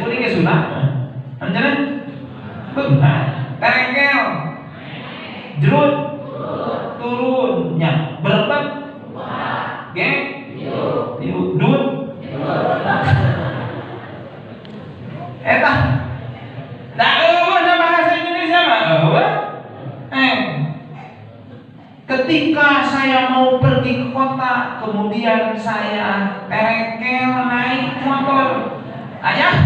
geuning ge sunat. Anjeunna beunah. Terengkel jerut turun nya berebet ge dun eta da eueuh na bahasa Indonesia mah eueuh. Ketika saya mau pergi ke kota, kemudian saya terengkel naik motor, ayah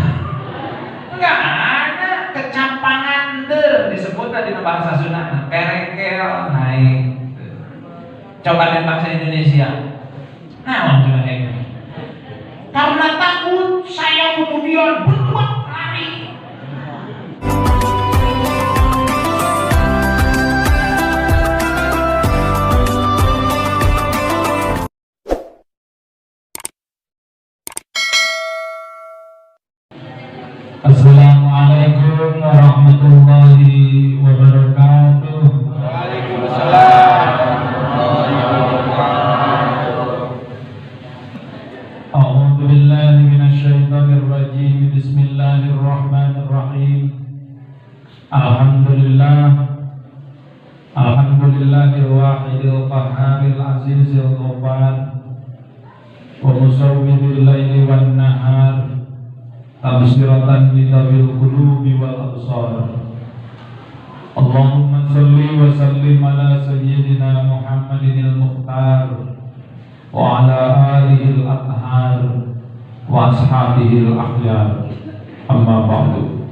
enggak ada kecampangan disebut tadi bahasa Sunda terengkel naik. Coba dengan bahasa Indonesia, nah cuma ini karena takut saya kemudian berbuat lari. Assalamualaikum warahmatullahi wabarakatuh. Waalaikumsalam warahmatullahi wabarakatuh. A'udzu billahi minasyaitonir rajim. Bismillahirrahmanirrahim. Alhamdulillahil wahidil qahharil azizil ghaffar wa musawwiril laili wan nahar tabsiratan lidawil qulubi wal absar. Allahumma salli wa sallim ala sayyidina Muhammadinil mukhtar wa ala alihi al-athhar wa ashabihi al-akhyar. Amma ba'du.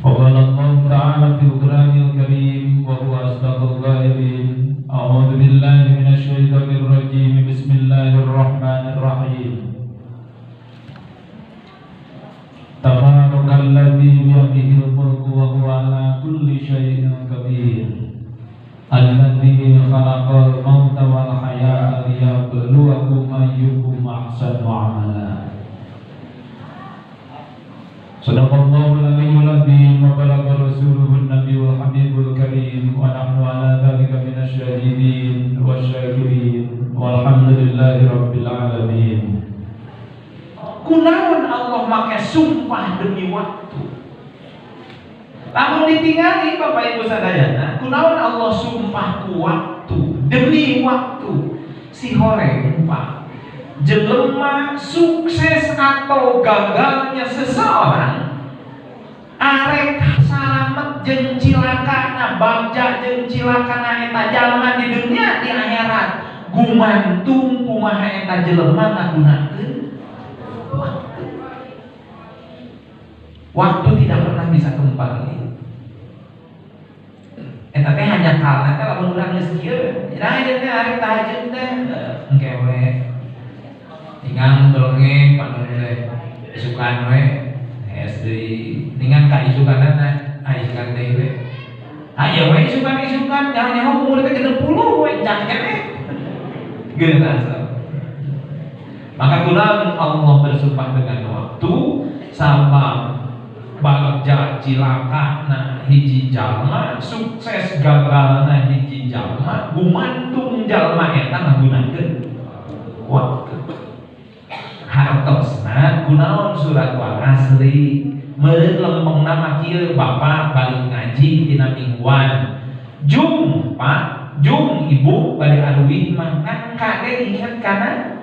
Qala Allah ta'ala fil Qur'anil Karim wa huwa asdaqul qailin. A'udzu billahi minasy syaithanir rajim. Bismillahirrahmanirrahim. Tabarakalladzi biyadihil mulku wa huwa ala kulli syai'in qadir. Alladzi khalaqal mauta wal hayaata liyabluwakum ayyukum ahsanu amala. Sadaqallahul aliyyul azim wa balagha rasuluhun nabiyul habibul karim wa nahnu ala dzalika minasy syahidin wasyakirin walhamdulillahi rabbil alamin. Kunaon Allah make sumpah demi waktu. Lamun ditinggali Bapak Ibu sadayana, kunaon Allah sumpah ku waktu demi waktu. Si horeng Pak, jelema sukses atau gagalnya seseorang arek salamet jeung cilakana, bagja jeung cilakana eta jalma di dunia di akhirat gumantung kumaha eta jelema ngagunakeun waktu tidak pernah bisa kembali. Eta teh hanya kalna teh lamun urang geus kieu. Nah ieu teh ari tahajud teh engkewe. Tingang dolenge panu teh isukan we SD. Tingang ka isukanana, isukan teh we. Aya we isukan jangan umur teh 60 we jangan keneh. Geus. Maka kunaon Allah bersumpah dengan waktu sama bagja cilakana hiji jalma, sukses gagalna hiji jalma, gumantung jalma eta ngagunakeun waktu. Hartosna kunaon surat wal asri meureun lempengna mah kieu Bapak balik ngaji dina mingguan. Jum Pak, jum Ibu bade aruih mah kan kade inget kana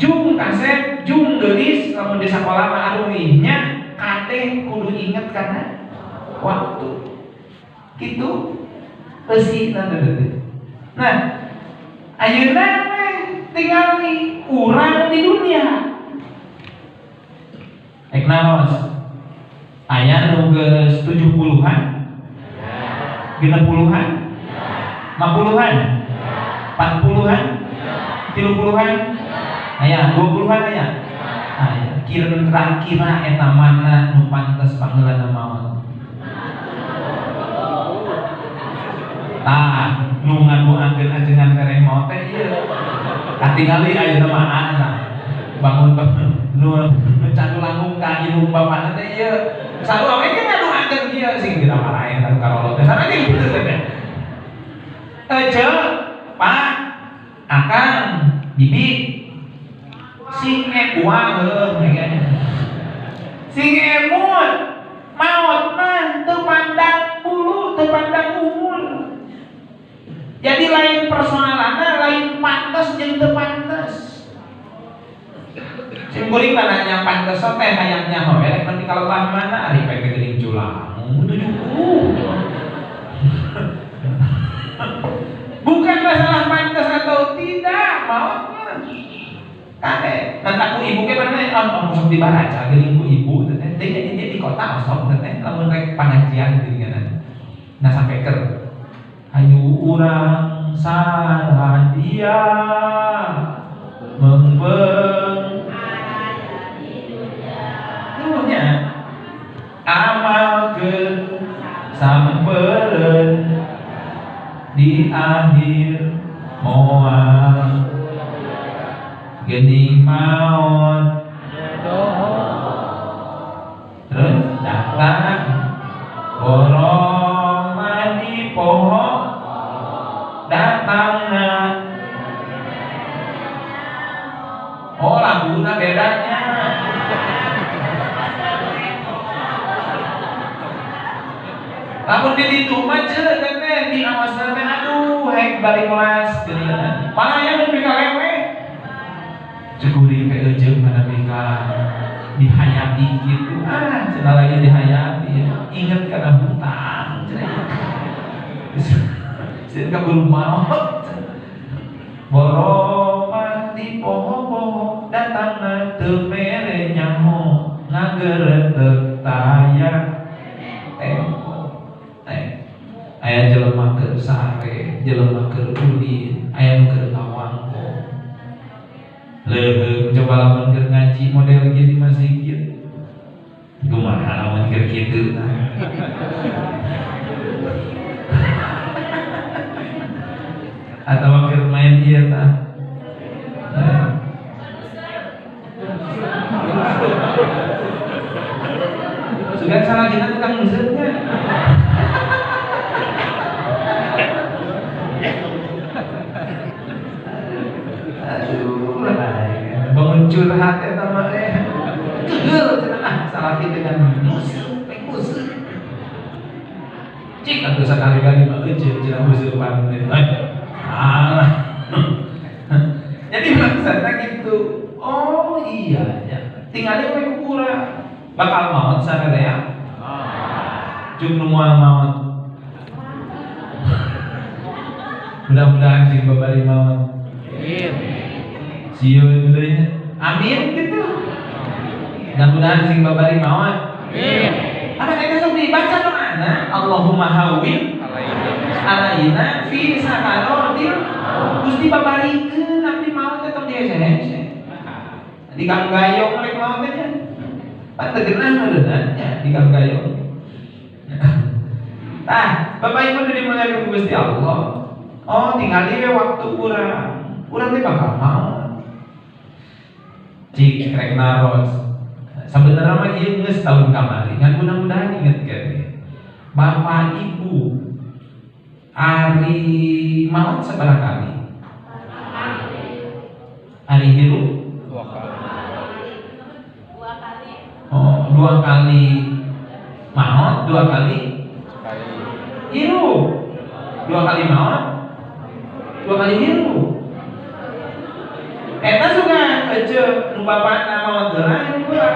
jum kasep, jum geulis lamun di sakola mah aruihnya kade kudu inget karena waktu gitu pesina teh. Nah, ayeuna tinggal nih urang di dunia. Ek naos? Aya nu geus 70-an? 60-an? 50-an? 40-an? 30-an? Aya 20-an aya? Kira-kira eta mana nu pantes pangeulana maot. Nu ngaduakeun ajengan tereng maot teh ieu. Katingali ayeuna mah ana. Bangun nu candu langkung ka indung bapana teh ieu. Sarua we ge ngaduakeun kieu sing kita marahin ka karolo teh. Sarua ge kitu teh. Pak, Akang, Bibi sing buang sing emut maut mah teu pandang bulu, teu pandang umur. Jadi lain persoalannya, lain pantes jeung teu pantes. Sing kuring nanya pantes teh hayangnya mah elek nanti kalau mana ari pake geuning culang. Bukan masalah pantas atau tidak, mau kade. Nanti aku ibu ke mana? Oh, sok dibaca geuning ku ibu teh. Teh di kota sok teh lamun rek pengajian geuningan. Nah sampai ker ayu urang sadia mengpeng dunya amal ke sampeureun di akhir moal geuning maot terus datang borong mandi poho datangna oh laguna bedanya lamun di ditu mah ceuk teh di awasna teh aduh hek balik kelas geuningan malah aya nu bika lewe cekuring ke eujeung mana bika dihayati gitu cenah lagi dihayati ya inget kana hutang cenah sieun kaburu maot borong mati poho-poho datangna teu mere nyaho ngageureuteuh taya tempo aya jelema keur sare jelema keur ulin aya nu keur tawangko leuheung coba lamun keur ngaji model gini masih gitu kumaha lamun keur kitu atau keur main ieu tah sugan salah kita tukang museumnya aduh bangun curhat ya sama kegel cenah salah kita dengan museum cik atuh sakali-kali mah euceun cenah museuman teh alah jadi maksudnya gitu oh iya ya tinggalin we kukurang bakal maut sana ya cuk nu moal maut mudah-mudahan sing babari maut sieun deui amin gitu mudah-mudahan sing babari maut apa kita sok dibaca doana Allahumma hawwin alaina fi sakaratil Gusti babarikeun abdi maut teh tong dihese-hese di kang gayong rek maut teh nya pan teu geunah meureunna nya di kang gayong tah Bapak Ibu dimuliakeun Gusti Allah oh tingali we waktu urang teh bakal maut cik rek naros sabenerna mah ieu geus tahun kamari ngan mudah-mudahan inget kene Bapak Ibu hari maut seberapa kali? Hari hirup? 2 kali. Oh, 2 kali maut, 2 kali hirup. 2 kali maut, 2 kali hirup. Eta juga ece nu bapana maot geurang kurang.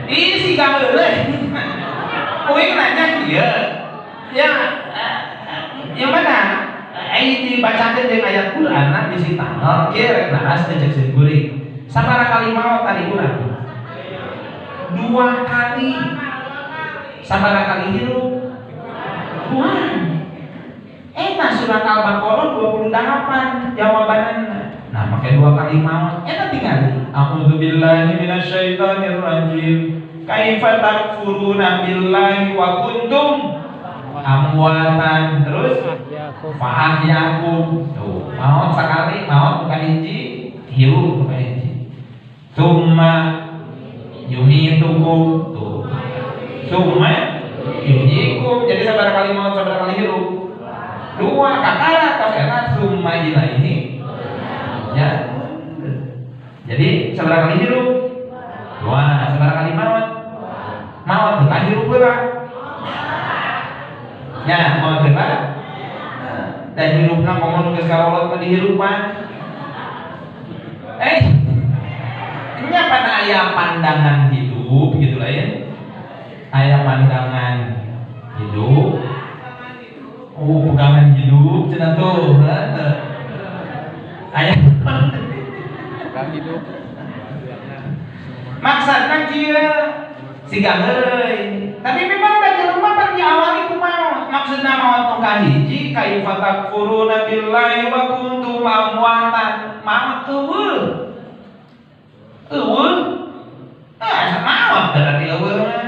Ih si gaweuleuh. Uing nanya ieu. Ya yang mana? Dibacakeun jeung ayat Quran di sitangel kieu rek naas teh cek seueuring. Sabaraha kali maot ari urang? 2 kali. Sabaraha kali hirup? 2. Eta surat Al-Baqarah 28 jawabanana. Nah, pakai 2 kali maut. Eta tinggali. A'udzubillahi minasyaitonir rajim. Kaifa takfuruna billahi wa kuntum amwatan. Terus fa'ahyakum. Tuh, maut sekali, maut bukan hiji, hirup bukan hiji. Tsumma yumitukum. Tuh. Tsumma yuhyikum. Jadi sabaraha kali maut, sabaraha kali hirup? 2 kakara tos eta tsumma ilaihi seberapa kali hidup? Dua. Seberapa kali maut? Maut teu ka hirup heula. Nya, maut teu ka? Dan hirupna komo geus kalolot mah dihirup mah. Nya pada aya pandangan hidup gitu lah ya. Aya pandangan hidup. Oh, pegangan hidup cenah tuh. Aya pegangan hidup. Maksudna kieu siga heuy. Tapi memang da jelema pan diawali kumaha? Maksudna maot nu kahiji kaifa takfuruna billahi wa kuntum amwatan. Maot eueuh. Eueuh. Asa maot berarti eueuh mah.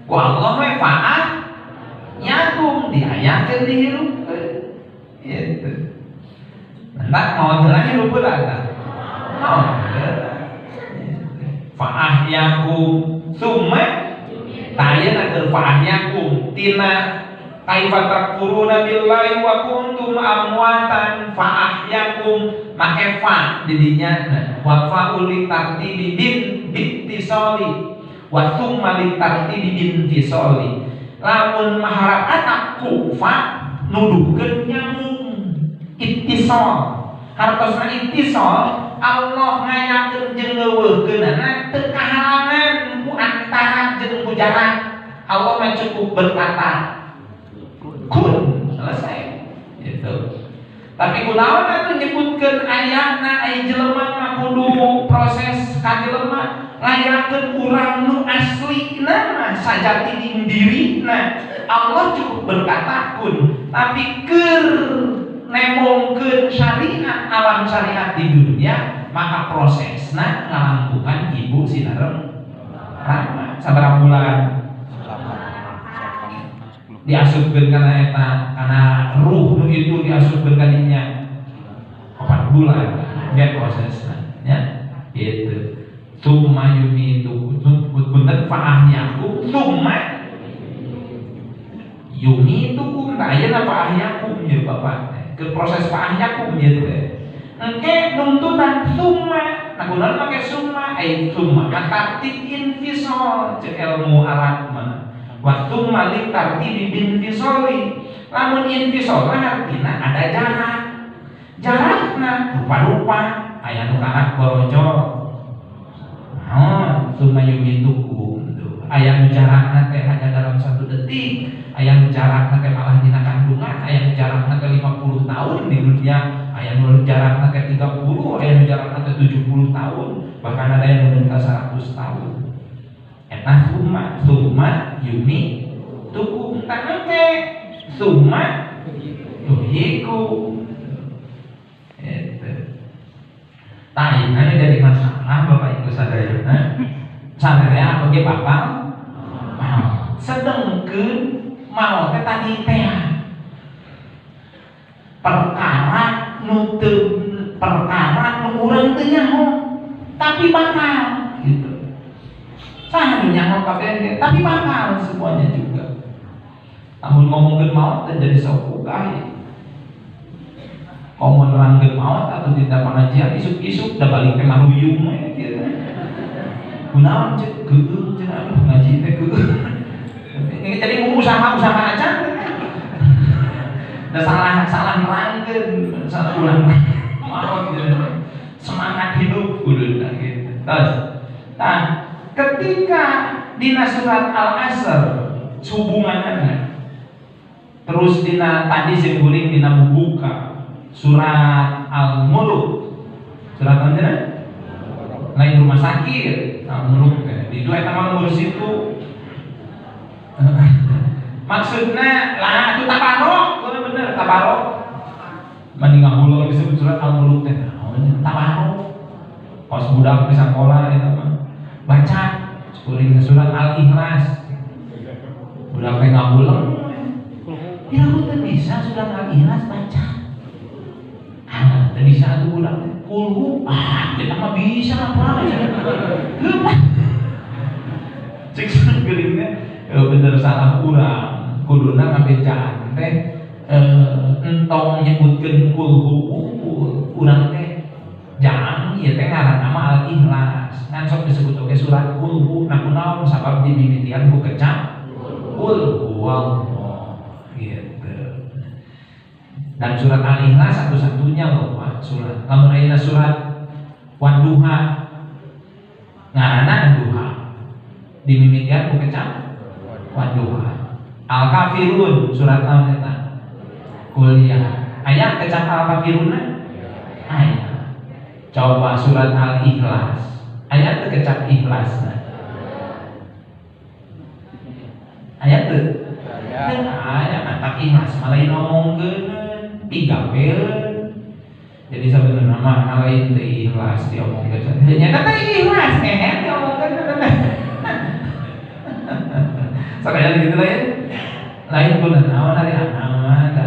Ku Allah we faat nyakum diayakeun di hirup. Gitu. Entak maot heula hirup heula tah. Maot heula. Fa'ahyakum summa tayana keur fa'ahyakum tina kaifa takfuruna billahi wa kuntum amwatan fa'ahyakum make fa didinya wa fa'ul tartibi bittisali wa summa litartibi bintisali lamun maharap anak kufa nuduhkeun nyambung ittisal hartosna ittisal Allah ngayakeun jeung ngeuweuhkeunana teu kahalangan ku antara jeung ku jarak. Allah mah cukup berkata kun selesai gitu. Tapi kunaon atuh nyebutkeun ayatna ai jelema mah kudu proses ka jelema ngayakeun urang nu aslina mah sajati dirina. Allah cukup berkata kun, tapi keur nemongkeun syariat alam syariat di dunia maka prosesna ngalangkungan ibu sinareng rama sabaraha bulan diasupkeun kana eta kana ruh nu itu diasupkeun ka dinya 4 bulan ge prosesna nya kitu summa yumitu punten fa'ahyakum summa yumitukum tah ayeuna fa'ahyakum ye Bapak ke proses fa'ahyakum gitu deh. Engke nuntutan summa, nah kunaon make summa? Summa tartib infisal cek ilmu alat mah. Wa summa li tartib binfisali. Lamun infisal artina ada jarak. Jarakna rupa-rupa aya nu karak borojol. Summa yumitukum. Aya nu jarakna teh hanya dalam 1 detik. Aya nu jarakna teh malah dina kandungan, aya nu jarakna teh 50 tahun di dunia, aya nu jarakna teh 30, aya nu jarakna teh 70 tahun, bahkan ada yang meninggal 100 tahun. Eta summa yumi tukum tak engke summa yuhikum. Tah ini jadi masalah Bapak Ibu sadayana. Sadaya bagi bakal sedengkeun mau teh tadi teh perkara nu urang teu nyaho tapi bakal gitu. Saha nu nyaho kabeh tapi bakal semuanya juga. Namun ngomongkeun maut teh jadi sok ugai. Komo nerangkeun maut atau tidak pengajian isuk-isuk da balik teh maruyung we kieu. Kunaon cek geueuh cenah ngaji teh geueuh. Jadi usaha aja. Da salah nerangkeun, salah ulang. Maot semangat hidup kudu gitu. Terus, nah, ketika dina surat Al-Asr hubunganna terus dina tadi sing guring dina buka surat Al-Mulk. Surat mana? Lain rumah sakit, Al-Mulk di dua eta mah ngurus itu. Maksudnya lah itu tabarok, bener tabarok. Mending ngahulul disebut surat Al-Mulk teh. Tabarok. Pas budak di sekolah eta mah baca kuring surat Al-Ikhlas. Budak teh ngahulul. Ya teh bisa surat Al-Ikhlas baca. Teh bisa tuh budak teh. Kulhu, kita mah bisa apa aja. Cek geulingna bener salah urang. Kuduna ngabecaan teh entong nyebutkeun kulhu urang teh jangan ieu teh ngaran nama Al-Ikhlas. Kan sok disebut oke surat Qul nakunaon sabab dimimitian ku kecap Qul huwallah gitu. Dan surat Al-Ikhlas satu-satunya loh Pak surat. Lamun aya surat Wadduha ngaranna duha. Dimimitian ku kecap Wadduha. Al-Kafirun surat naon eta? Qul ya. Aya kecap Al-Kafirun? Aya. Coba surat Al-Ikhlas ayat kecap ikhlas ayat tuh ayat mantap ikhlas malah ngomongkeun digabel jadi sebenarnya mah lain teu ikhlas diomongkeun ternyata teh ikhlas diomongkeun sakaya gitu lain pun naon ari anak da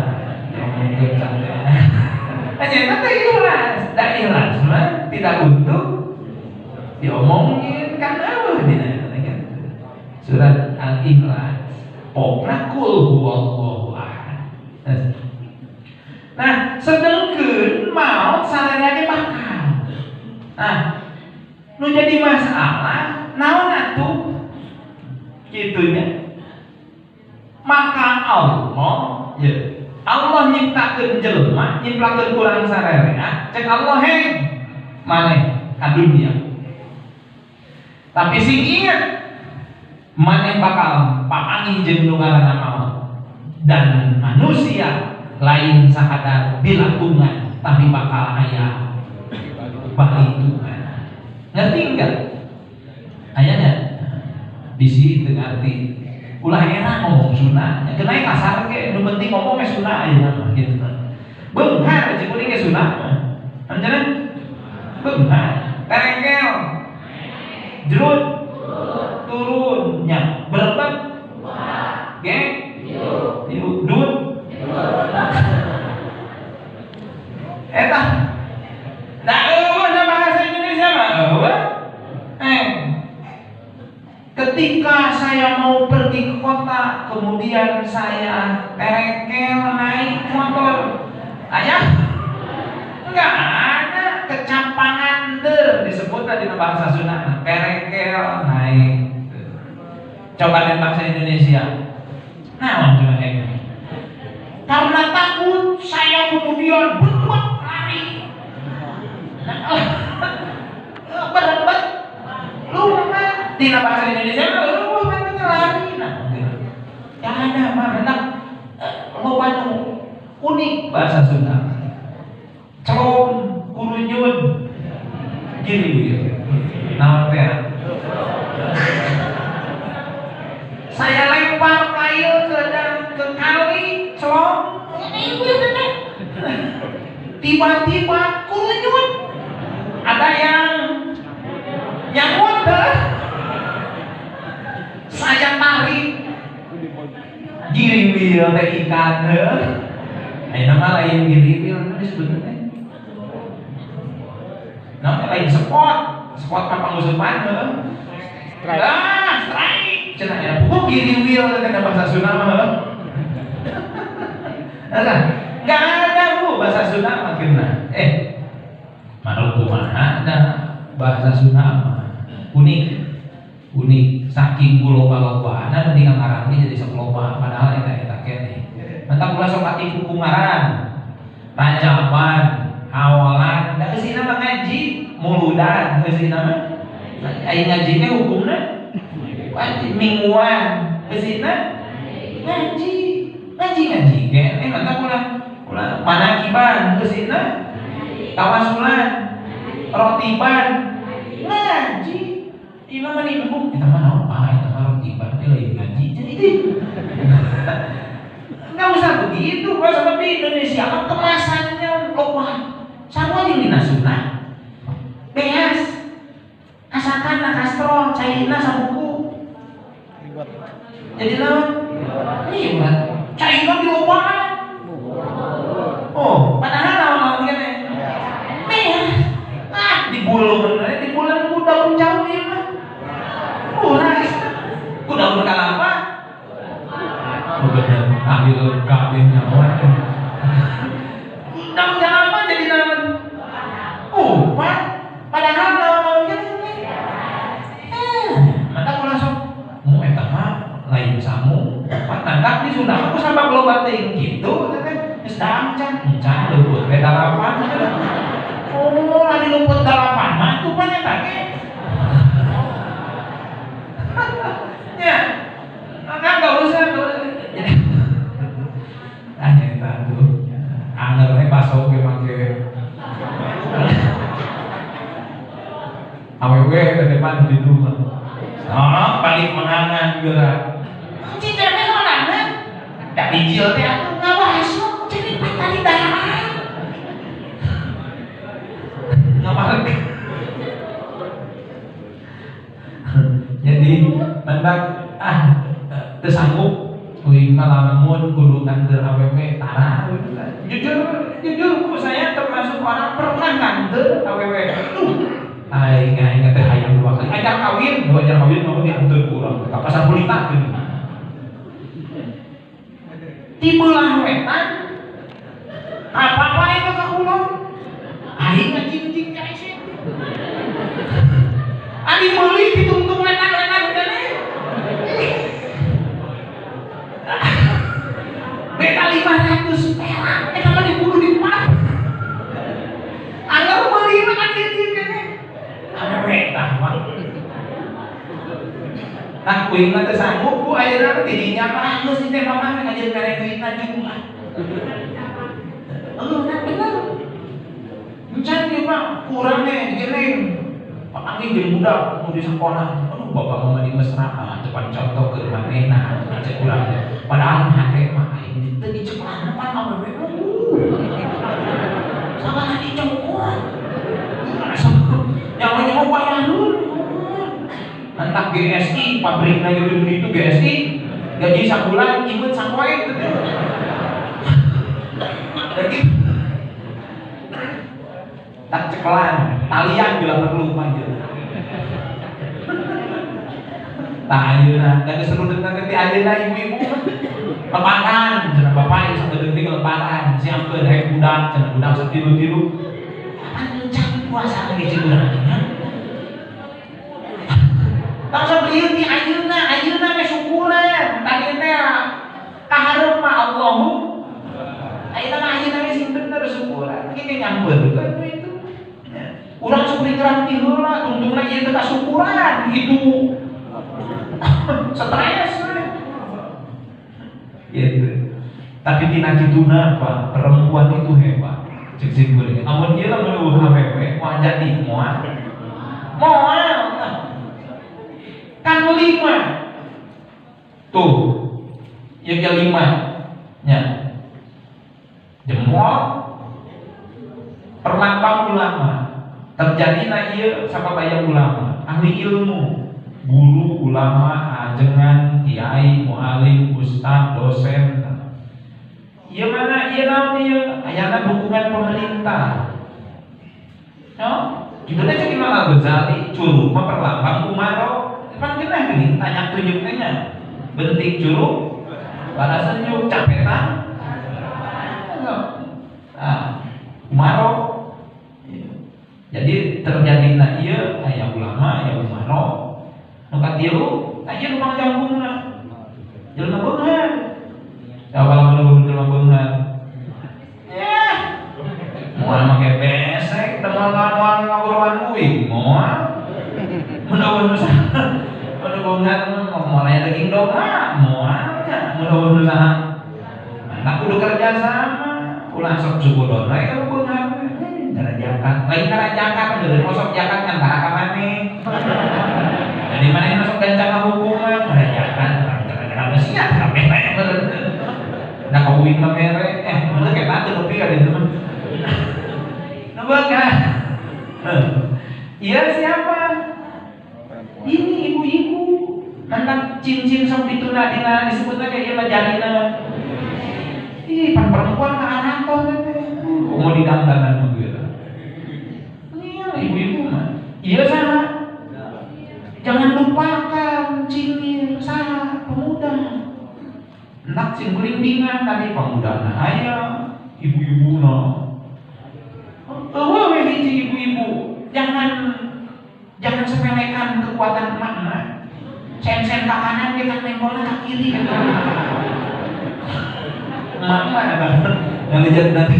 diomongkeun santai ternyata teh ikhlas da ikhlas mah tidak untuk diomongin kan apa dina surat Al-Ikhlas pokna kul huwallahu ahad. Nah sedengkeun maot sareng bakal nah nu jadi masalah naon atuh kitunya maka Allah ya Allah nyiptakeun jelema nyiptakeun kurang sarerea cek Allah heng maneh ka dunia. Tapi sing ingat maneh bakal papangi jeung nu ngaranna maot dan manusia lain sakadar bilatungan tapi bakal aya balitungan. Ngerti enggak? Ayanya bisi teu ngarti. Ulah enak ngomong sunah. Kenai kasar ge nu penting ngomong ge sunah ayeuna mah gitu. Beunghar cek kuring ge sunah. Anjeunna beunghar, terengkel jerut turunnya berebet geng dun eta da eueuh na bahasa Indonesia mah eueuh ketika saya mau pergi ke kota kemudian saya terengkel naik motor ayah enggak ada kecampangan disebut tadi bahasa Sunda terengkel naik coba dengan bahasa Indonesia nah coba ini karena takut saya kemudian berebut lari berebut lu mah di bahasa Indonesia lu mah lari nah ya ada mah hendak loba unik bahasa Sunda celon kurunyun gini naon teh saya lempar kail ke kali celong tiba-tiba kurunyun ada yang nyangkut saya tarik giriwil teh ikan nama lain giriwil disebutnya namanya lain spot kan pangusupan strike cenah ya pukul gini wheel dengan bahasa Sunda mah nggak ada bu bahasa Sunda makinna manut kumaha ada bahasa Sunda mah unik saking loba-lobana nanti ngaranti jadi seloba padahal eta kene mantap ulah sok ati kumaran rancapan awalan da geusina mah ngaji muludan geusina mah aya ngaji teh hukumna wajib mingguan geusina ngaji kene mantap ulah manakiban geusina tawasulan rotiban ngaji ieu mah hukum eta mah naon eta mah rotiban teh lain ngaji jadi nggak usah begitu bos sebab di Indonesia kan kemasannya loba sama yang dina Sunda beas asalkan na kastrol cairna sabuku jadi naon liwat cairna di lobaan oh padahal naon kene beas dibulun ku daun jauh ieu mah murah ku daun kalapa bener ambil kabehnya daun kalapa jadi naon Nah, di Sunda aku sama loba teuing gitu, geus dancan, leupeut we dalapan. Oh, lari leupeut dalapan mah tuh pan eta ge. Ya. Enggak usah. Jadi eta tuh. Anger we baso ge make. Awewe ke depan di rumah. Oh, balik menangan geura. Cicing teh sorangan. Da dijieul teh atuh ngabaso, jadi patali daharan. Ngamarek. Jadi mendak teu sanggup uing mah lamun kudu nganter awewe tara. Jujur ku saya termasuk orang pernah nganter awewe. Ingat teh hayang 2 kali. Ajar kawin mau diantar kurang. Ka pasar kulitakeun. Tibelah wetan. Apa itu ka kulon? Aing ngajing-jing ka ese. Ari meuli ditungtung lenan-lenan keneh. Beda 500 perak. Eta mah diburu di pat. Anggar meuli mah kan ieu keneh. Awewe tah mah. Nah, kuing mah teu sanggup ku ayeuna teh didinya mah geus teh mamah ngajeun karek duitna jumlah. Nah bener. Encan ieu mah kurang nih dikirim. Papanggih jeung budak nu di sekolah. Aduh bapak mama di mesra cepat contoh ke manehna cek urang teh. Padahal hate mah aing teu dicekelana pan awewe. Sabaha dicongkor. Nyawa-nyawa bayareun. Entak GSI, pabriknya gitu GSI, gaji sabulan imut sapoe gitu. Jadi tak cekelan, talian bila perlu maju. Tah ayeuna, dan keserudut nanti ayeuna ibu-ibu leparan, cenah bapak yang sageudeung leparan, siapkeun hayang budak, cenah budak satilu-tilu. Kapan lencang puasa lagi ceureun. Bangsa beliau di ayeuna mah syukuran. Tadi teh kaharep mah Allahu. Ayeuna mah sing bener syukuran. Kitu nyampeun kan itu. Urang sok dikeran ti heula, tuntungna ieu teh syukuran gitu. Stres. Gitu. Tapi tina kituna apa? Perempuan itu hebat. Cek sing beuleuh. Amun ieu lamun eueuh awewe moal jadi moal. Kan 5 tuh ya 5 nya jempol perlambang ulama terjadi na ieu sababaya ulama ahli ilmu guru ulama ajengan kiai mualim ustaz dosen ieu mana ieu naon ieu ayana dukungan pemerintah no kitu teh cek Imam Al-Ghazali curug mah perlambang umaro pan kena gini, tanya tunjuknya bentik curug pada senyum, capetan umaro jadi terjadi na ieu aya ulama, aya umaro nu katilu, aya nu pangjambungna jelema beunghar kalau menunggu jelema beunghar moal make besek teman ngobrol uing moal mudah-mudahan mau nanya daging domba, mudah-mudahan usaha. Anak kudu kerja sama, ulah sok subodon, lain kalau beunghar, cara jakat, lain cara jakat, dari masuk jakat kan cara kamane. Jadi mana yang masuk gancang hubungan, cara jakat, cara siap, kabeh bae bener. Nah kawin mah mere, bener kayak tadi tapi kan itu mah. Nembang kan? Iya siapa? Ini ibu-ibu tentang cincin sok ditunda dina disebutna kayak ieu jalina. Ih, pan perempuan ka arantos teh. Mau didangdanan mah geura. Iya, ibu-ibu mah. Iya saha? Jangan lupakan cincin saha pemuda. Entak sing gelimbingan tadi pemudana aya, ibu-ibuna. Eueuh we hiji ibu-ibu. Jangan sepelekan kekuatan emak-emak. Sen-sen ke kanan kita nengolnya ke kiri. emak-emak ngalejat nanti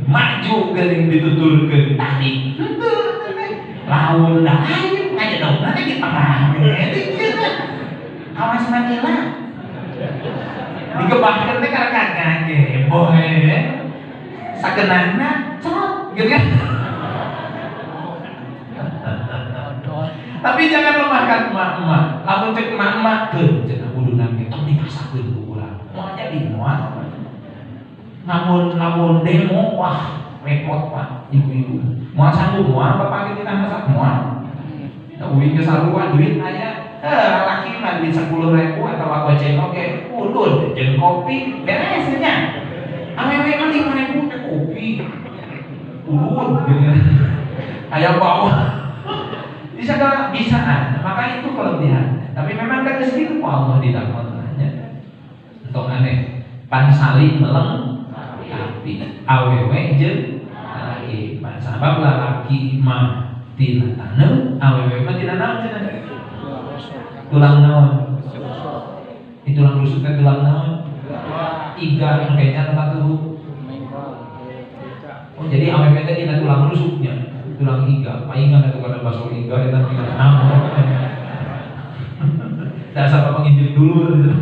maju geuning dituturkeun tadi laun da lain aja dong nanti kita awas manila digebahkeun teh karena kagak ge boy sageunana cerot gitu kan. Tapi jangan lemahkan emak-emak. Lamun cek emak-emak teu cenah kuduna ge tong dipaksakeun ku urang. Moal jadi moal. Lamun demo wah repot Pak ibu-ibu. Moal sanggup moal bapak kita masak moal. Uing ke saruan duit aya. Laki mah duit 10.000 atau goceng oke. Udud jeung kopi beres nya. Awewe mah 5.000 teh kopi. Udud gitu. Aya bawah. Bisa maka itu kelebihan. Tapi memang dari segitu Allah tidak menanya. Untuk aneh pansali melengkapi awewe jeung laki. Sabab lalaki mah tina taneuh, awewe mah tina naon cenah? Tulang naon? Tulang rusuk teh tulang naon? Iga nu kayaknya tempat tuh. Oh jadi awewe teh tina tulang rusuknya. Tulang iga, paingan itu karena bakso iga itu nanti kena namun dasar penginjil dulu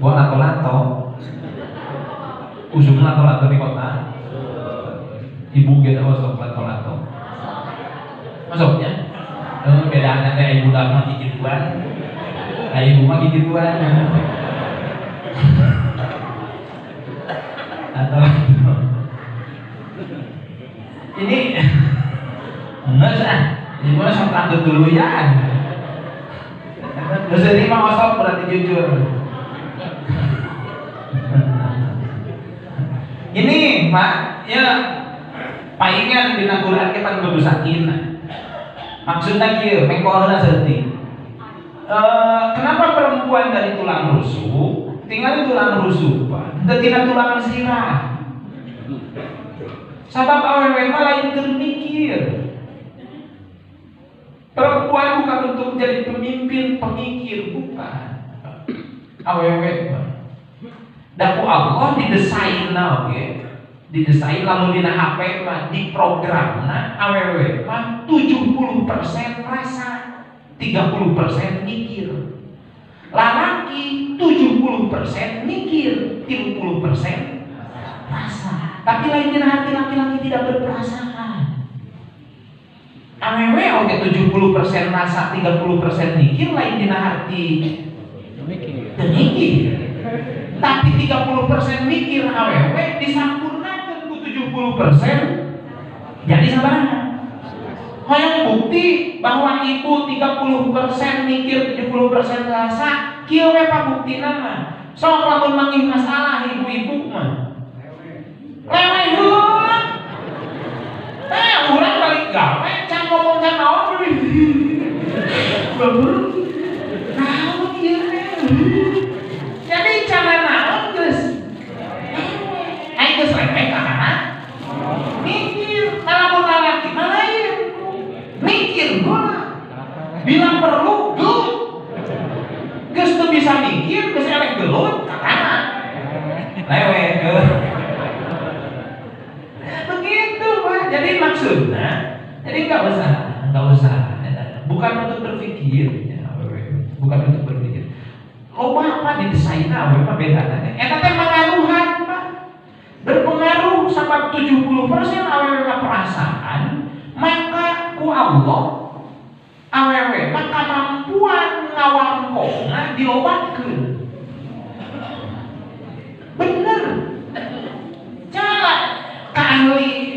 buat lato-lato usung lato-lato di kota ibu kita masuk lato-lato masuknya beda nanti ibu dah mah gigituan ibu mah gigituan lato-lato ini enggak sah, ini mah sok takut dulu ya. Terus ini mah osok berarti jujur. Ini Pak, ya paingan dina Quran ke pan kudu sakinah. Maksudnya kieu, mengkoheula seunting. Kenapa perempuan dari tulang rusuk tinggal tulang rusuk Pak? Teu tina tulang sirah. Sabab awewe mah lain keur mikir. Perempuan bukan untuk jadi pemimpin, pemikir, bukan. Awewe mah daku Allah didesainna oge. Didesain lamun dina HP mah diprogramna awewe mah 70% rasa, 30% mikir. Lalaki 70% mikir, 30% rasa. Tapi lain dina hati laki-laki tidak berperasaan. Awewe oke 70% rasa, 30% mikir, lain dina hati mikir. Tapi 30% mikir awewe disampurnakeun ku 70%. Jadi sabaraha? Hoyong bukti bahwa ibu 30% mikir, 70% rasa, kieu we pabuktina mah. Sok lamun mangih masalah ibu-ibu mah lewat heula. Urang balik gawe can ngomong can naon baru naon ieu jadi cara naon geus ai geus lewe kana mikir lamun lalaki mah lain mikir guna bilang perlu geus teu bisa mikir geus eleh gelut kana lewe jadi maksudnya, jadi nggak usah, bukan untuk berpikir, ya, bukan untuk berpikir. Loba apa didesain awe mah beda nanti. Eta teh pengaruhan Pak, berpengaruh sampai 70% awewe mah perasaan, maka ku Allah awewe mah kemampuan ngawangkongna dilobakeun. Bener, jalan ahli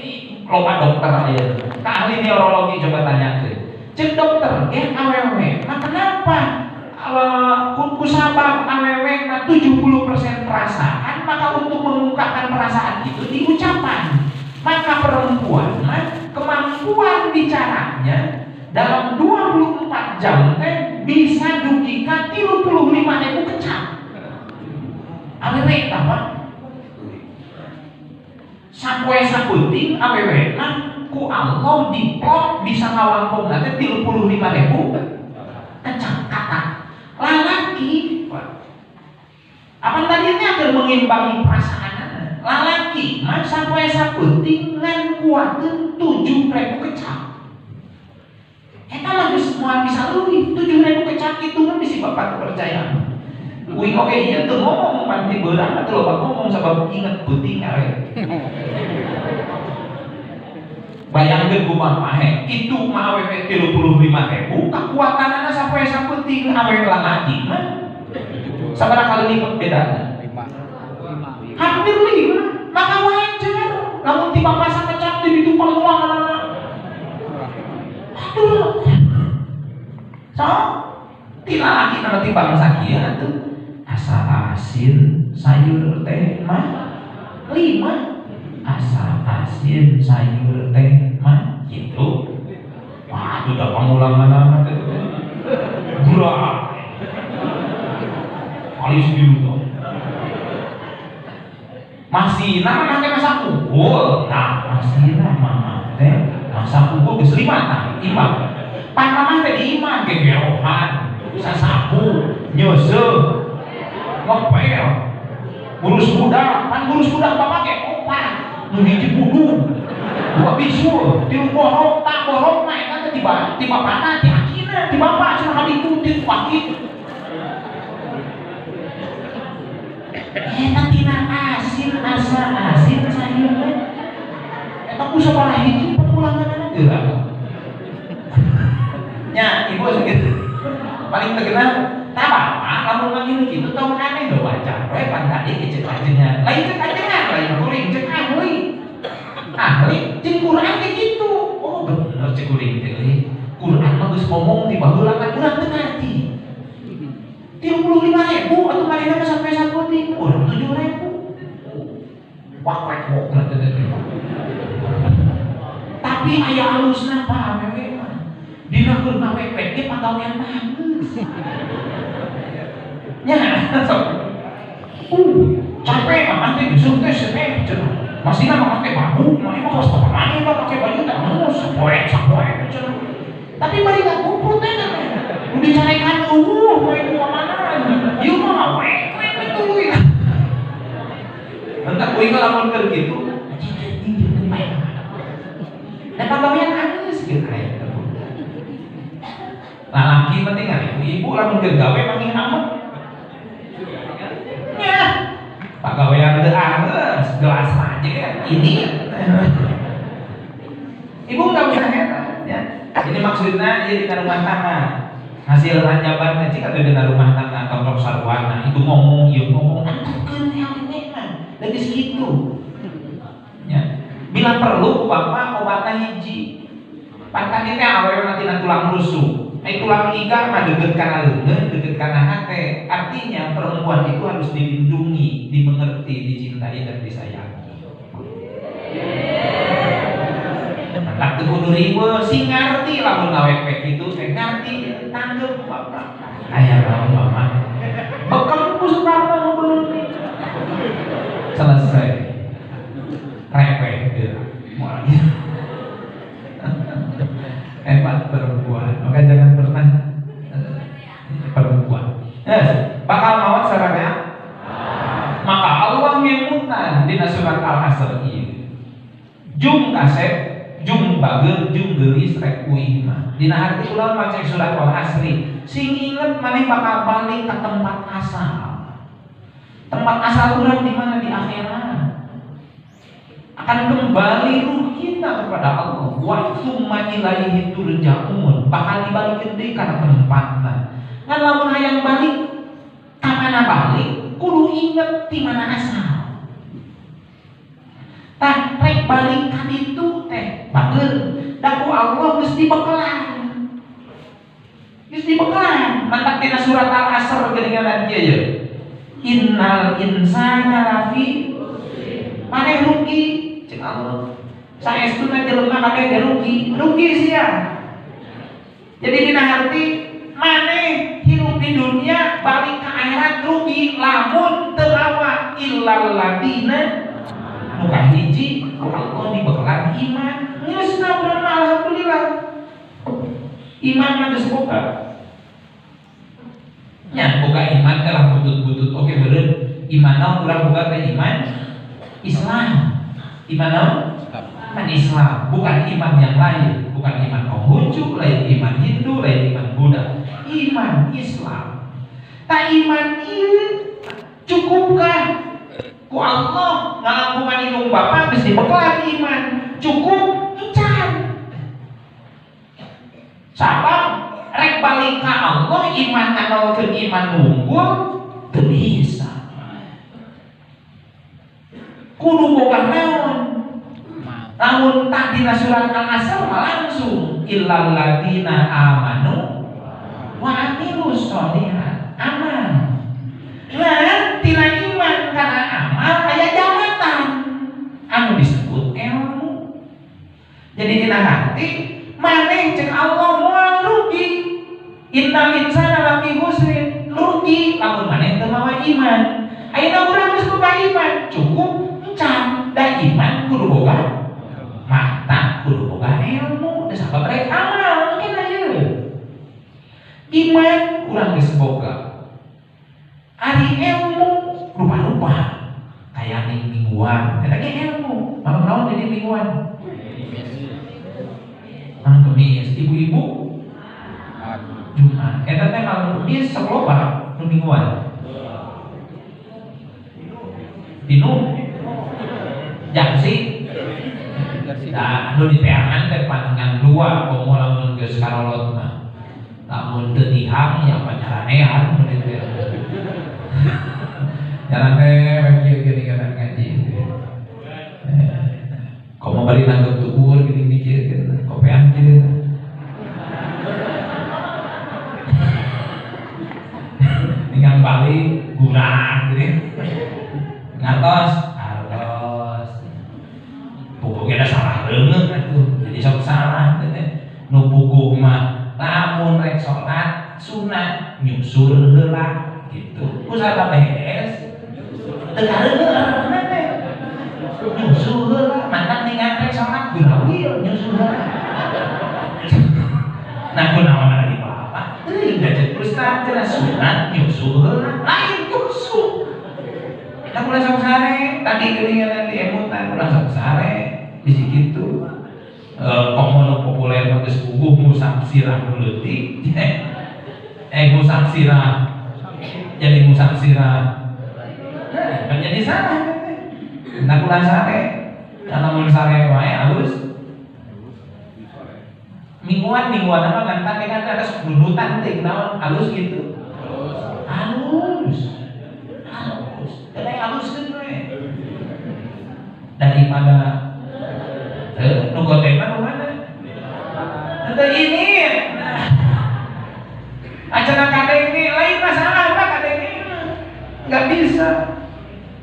loba dokter ya, ahli neurologi coba tanya ke, cek dokter, awewe, nah kenapa kusabab awewe nah 70% perasaan, maka untuk mengungkapkan perasaan itu diucapan, maka perempuan kemampuan bicaranya dalam 24 jam bisa dugikan 35.000 kecap, awewe apa? Sampai saputing awewe mah ku Allah diplot bisa ngawangkong nanti 35.000 kecap kata lalaki tadinya akan mengimbangi perasaan lalaki mah sampai sapenting ngan kuatin 7.000 kecap. Eta mah geus moal bisa leuwih 7.000 kecap itu mah bisi bapak percaya. Uing oke iya tuh ngomong panti beurang atuh loba ngomong sabab inget peuting are. Bayangkeun kumaha itu mah awewe 35.000 kakuatanana sampai sapenting awewe lalaki mah sabaraha kali lipat bedana. Hampir 5, maka wajar lamun tiba pasang kecap di itu peluang aduh so tilalaki nama timbang sakia tuh asa asin sayur teh mah 5 asa asin sayur teh mah gitu. Wah itu udah pengulangan amat itu gurah kali segitu tuh masih nama nanti masak pukul, nah masih nama teh masak pukul geus 5 nah imam. Pan mama teh imam gegerohan, sasapu, nyeuseum, ngepel, ngurus budak, pan ngurus budak bapak ge opat, nu hiji pudu, 2 bisul, 3 borok, tak borok mah eta teh ti bapana, ti akina, ti bapak cenah diikutin wakil. Eta tina asin asa asin sayur teh eta ku sabaraha hiji pemulanganna geura nya ibu sakit paling terkenal tah bapak lamun manggil kitu tong aneh lho wajar we pan tadi cek ajengan lain cek ajengan lain kuring cek ahli ahli jeung Quran ge kitu. Oh bener cek kuring teh Quran mah geus ngomong di baheula kan urang teu ngarti 35.000 atau marina sampai 1.000 orang 7.000 wak wak tapi aya halusna Pak awewe mah dina keur ngawepek ge pagawean bagus nya sok capek mah teh geus teh sepeh cenah masih mah make babu mah mah kos pamane mah make baju teh mus sapoe cenah tapi bari gak kumpul teh udah dicarekan poe mana ieu mah wek tuluy entar kuing lamun keur kitu da pagawean halus kieu kae lalaki penting kan ibu lamun keur gawe mangih amet nya pagawean teu halus gelas aja kan ini ibu enggak bisa eta ya ini maksudnya dia di rumah tangga hasil ranjaban nanti kan di rumah tangga atau sarwana itu ngomong iya ngomong antukeun helme mah lagi segitu ya bila perlu bapak obatna hiji pantang teh awewe nanti tulang rusuk tulang iga mah deukeut kana leungeun deukeut kana hate artinya perempuan itu harus dilindungi dimengerti dicintai dan disayangi. Tak kudu riweuh sing ngarti lamun ngawepek itu teh ngarti tanggep bapak. Aya naon mama. Bekal ku sukarna ngobrol. Selesai. Repeh geura. Moal. Hebat perempuan. Maka jangan pernah perempuan. Bakal maot sarana. Maka Allah ngemutan dina surat Al-Asr ieu. Jum kasep jung bagel jung geulis rek uing mah dina hati ulah maca surat Al-Asri sing inget maneh bakal balik ke tempat asal urang di mana di akhirat akan kembali ruh kita kepada Allah wa tsumma ilaihi turja'un bakal dibalikeun deui kana tempatna ngan lamun hayang balik ka mana balik kudu inget di mana asal tah rek balik ka ditu teh bageun da ku Allah geus dibekalan mantap dina surat Al-Asr geuningan kieu ye innal insana lafi maneh rugi cek Allah saestuna jelema kabeh rugi sia jadi dina harti maneh hidup di dunia balik ka akhirat rugi lamun teu lawa illal ladina muka hiji Allah dibekalan iman geus urang alhamdulillah iman mah geus boga nya boga iman telah butut-butut oke beureun Iman naon urang boga teh iman Islam. Iman naon? Iman Islam, bukan iman yang lain, bukan iman Konghucu, lain iman Hindu, lain iman Buddha. Iman Islam. Tak iman ieu cukupkah ku Allah ngalampungan indung Bapa geus dibeklan iman? Cukup encan. Sabab rek balik ka Allah iman nganalkeun iman unggul teu bisa. Kudu boga naon? Lamun tak dina surat Al-Asr langsung illal ladzina amanu wa amilus sholihat. Aman. Nah, tina iman karena amal aya jabatan anu disebut ilmu. Jadi tina hati maneh cek Allah moal rugi. Innal insana lafi khusrin, rugi lamun maneh teu mawa iman. Ayeuna urang geus boga iman, cukup encan. Da iman kudu boga mata, kudu boga ilmu, da sabab rek amal mungkin ayeuna. Iman urang geus boga. Ari ilmu rupa-rupa kayak mingguan, eta ge ilmu. Malam naon jadi mingguan? Malam Kamis, ibu-ibu Jumat. Eta teh malam Kamis sok loba nu mingguan. Dinu Jaksi. Nah, anu dipeangan teh pandangan dua komo lamun geus karolot mah. Lamun teu tihang ya pacaranean mun dieu. Jalan teh kieu geuning kana ngaji. Komo bari nanggep tukur geuning mikirkeun kopean kieu. Ningan bali gurang geuning. Ngantos pokoknya ada salah reungeun atuh. Jadi sok salah teh. Nu puguh mah lamun rek salat sunat nyusul heula gitu. Ku salat beres teu kareuneuh teh. Nyusul heula mantap ningan rek salat geulawil nyusul heula. Nah kunaon ari Bapak? Teuing da cek Ustaz cenah sunat nyusul heula lain kusu. Kita mulai sok sare tadi geuningan di emutan mulai sok sare bisi kitu. Komo populer mah geus puguh musang sirah nu leutik. Musang sirah jadi musang sirah. Kan jadi salah teh. Nah kulan sare, lamun sare wae alus. Mingguan mah gantan ada nunutan teh naon alus gitu. Alus. Kada aluskeun we. Daripada nu gotengan nu mana? Teu ini. Acara KDG lain masalah apa KDG? Enggak bisa.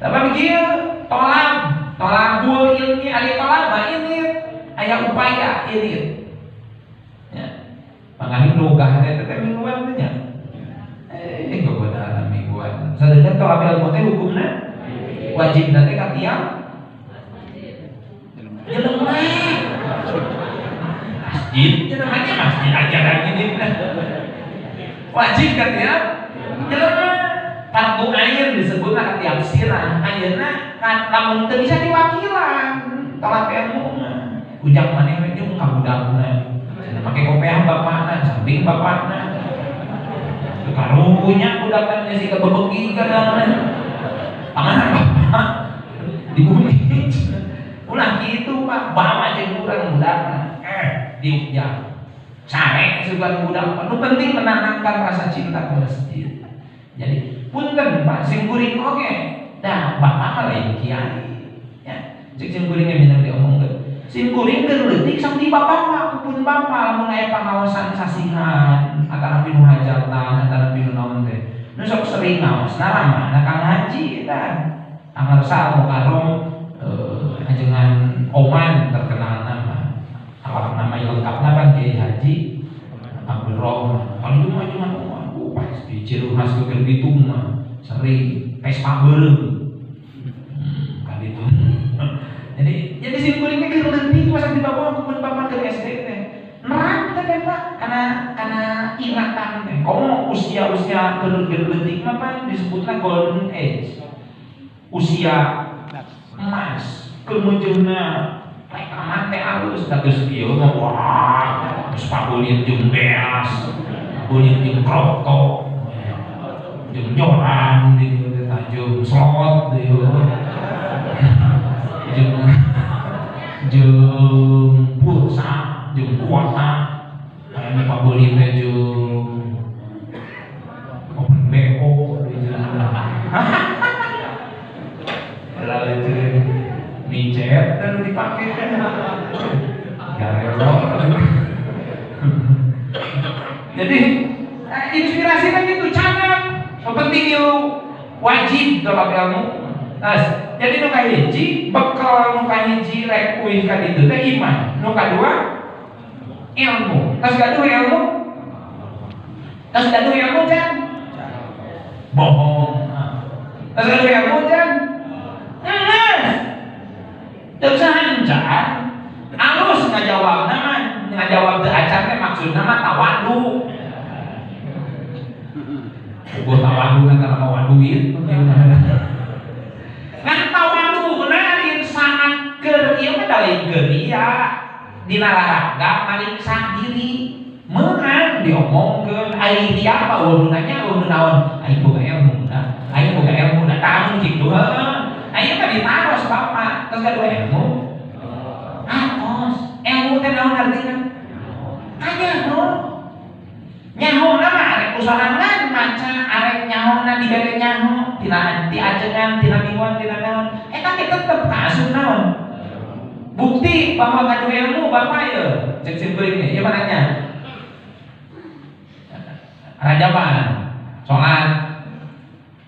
Tapi kieu tolabul ilmi ari tolaba ini aya upaya ini. Ya. Mangani nugah teh mingguan teh nya. Kegodaan mingguan. Sadeukeun tolabul ilmu teh hukumna wajib teh ka tiap jelema. Masjid, namanya masjid ajaran ini. Wajib kan ya? Jelema. Fardu ain disebutna ka tiap sirah. Ayeuna kan lamun teu bisa diwakilan. Tolak ilmu mah. Ujang maneh we jeung ka budakna. Cenah make kopeah bapakna, samping bapakna. Teu karunya budakna geus kebebeki kadang-kadang. Panganan bapak dibumi. Ulah gitu Pak, bawa jeung urang budakna. Diujang. Sare sugan budak nu penting menanamkan rasa cinta ke masjid. Jadi punten Pak sing kuring oge. Dah bapak mah lain kiai. Ya, cek sing kuring minang diomongkeun. Sing kuring keur leutik sang di bapak mah pun bapak lamun aya pangaosan sasihan antara pinu hajatan antara pinu naon teh. Nu sok sering ngaos naramah na kang ngaji eta. Angarsa mukarrom ajengan Oman terkenal nama lengkapnya kan Kiai Haji Abdul Rahman. Kalau itu mah cuma pasti ciri khas ke Bitung mah sering pespa beureum. Kan itu. Jadi sing kuring teh keur leutik pas di bapak pun bapak ke SD teh. Nerang teh Pak karena ingatan teh. Komo usia keur leutik mah pan disebutna golden age. usia emas kemudiannya rekaman teh halus dados ieu mah wah geus pabeulin jeung beas pabeulin jeung kroto jeung joran di jeung slot jeung pulsa jeung kuota aya pabeulin teh jeung open BO lalu micet dan dipakai garelo. Jadi inspirasi kan gitu cara penting itu wajib dalam ilmu. Nah, jadi nu kahiji bekal nu kahiji rek uih ka ditu teh iman. Nu kadua ilmu. Tas gaduh ilmu. Tas gaduh ilmu kan bohong. Tas gaduh ilmu kan terus hancar halus ngajawab nama ngajawab teu acan teh maksudna mah tawadu gua tawadu antara mau duit kan tawadu benerin sangat keur ieu mah dalih geulia dina olahraga paling sandiri meunang diomongkeun ai dia apa ulunanya ulun naon ai boga ilmu na ai boga ilmu na tamun kitu heuh ayo mah ditaros bapak terus kadua ilmu ilmu teh naon artina nyaho nyaho nama arek usahangan maca arek nyaho na dibere nyaho tina ajengan tina mingguan tina naon eta teh tetep kaasup naon bukti bahwa kadua ilmu bapak ye cek simpeulnya ieu mananya rajaban salat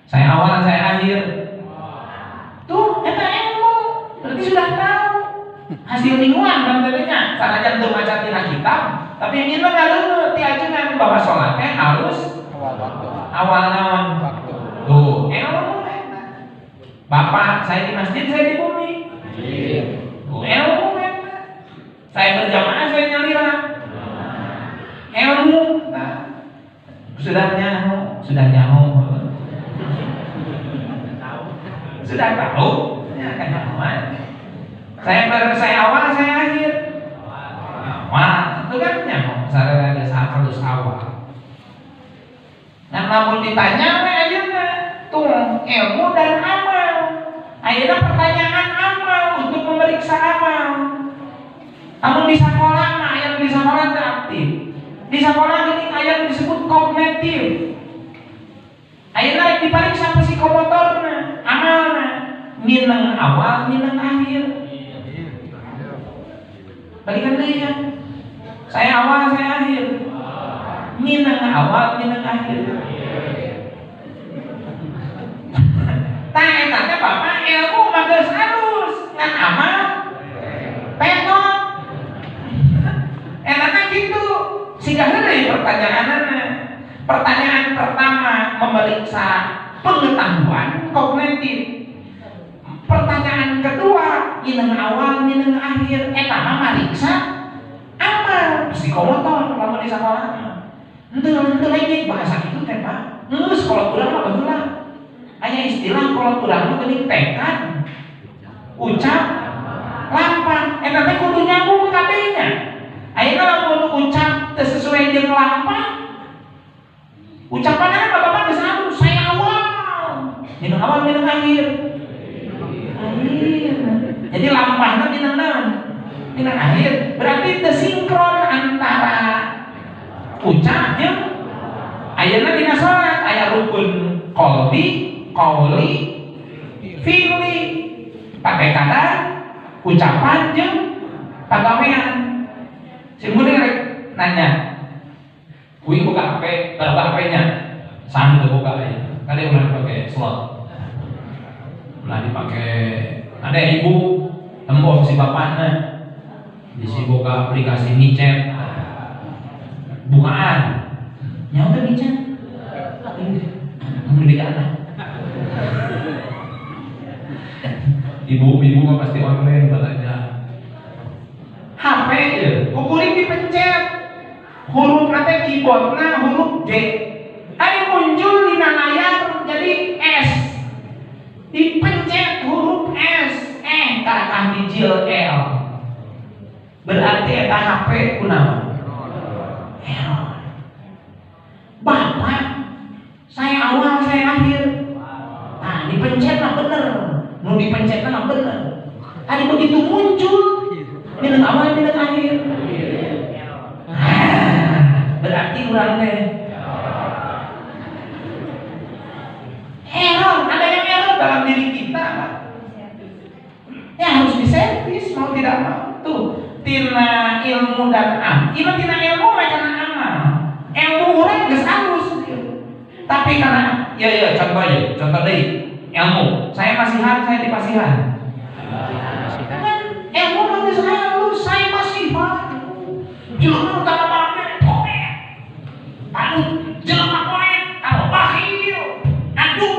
saya awal saya akhir tuh, eta ilmu, berarti sudah tahu hasil mingguan bantuannya. Sanajan teu maca tina kitab, tapi ini mah ngareuneu ti ajengan bahwa salat teh harus awal naon waktu. Tuh, ilmu eta. Bapak, saya di masjid, saya di bumi. Tuh, ilmu eta. Saya berjamaah, saya nyalira. Ilmu, nah, sudah nyaho. Sudah tahu, ya kan aman. Saya awal, saya akhir. Awal, itu kan nyaho. Saya ada harus awal. Nah, namun ditanya, ayeuna tuh ilmu dan amal. Ayeuna pertanyaan amal untuk memeriksa amal. Namun di sekolah, ayat di sekolah aktif. Di sekolah ini ayat disebut kognitif. Ayeuna diperiksa psikomotorna, amalna, minang awal, minang akhir. Balikan deui ya. Saya awal, saya akhir. Minang awal, minang akhir. Tah eta teh Bapak ilmu mah geus halus, ngan amal petot. Eta teh kitu. Siga heureuy pertanyaanna. Pertanyaan pertama memeriksa pengetahuan kognitif. Pertanyaan kedua, minang awal, minang akhir. Eta mah mariksa amal psikomotor lamun di sakola. Henteu lain bahasa kitu teh Pak. Geus kalau urang mah baheula. Aya istilah kalau urang mah geuning tekad, ucap, lampah. Eta teh kudu nyambung kabehnya. Ayeuna lamun ucap teu sesuai jeung lampah, ucapannya apa Bapak geus halus, saya awal, minang awal, minang akhir. Jadi lampahna minang naon? Minang akhir. Berarti teu sinkron antara ucap jeung ayeuna dina salat aya rukun qalbi, qauli, fi'li. Pakai kata ucapan jeung pagawean. Si murid nanya, kuing buka HP, berapa HP-nya? Sami tuh buka ya. Kali ulah dipakai slot. Ulah dipakai ada ibu tembok si bapaknya. Disi buka aplikasi micet. Bukaan. Nyawa teh micet. Membeli anak. Ibu mah pasti online katanya. HP ya, kukuring dipencet. Huruf nanti keyboardnya huruf G. Ayo muncul di layar jadi S. Dipencet ganjil L. Berarti eta HP kunaon? Error. Bapak, saya awal, saya akhir. Nah, dipencet mah bener. Nu dipencet mah bener. Tadi begitu muncul, minum awal, minum akhir. Berarti kurang teh. Error, ada yang error dalam diri kita. Ya harus diservis, mau tidak mau. Tuh, tina ilmu dan amal. Tina ilmu macam amal. Ilmu orang geus halus. Tapi karena ya contoh deh. Ilmu, saya masihan, saya di pasihan. Kan ilmu mah geus halus, saya masihan. Jelema utama banget, poe. Aduh, jelema poe, anu bakhil. Aduh,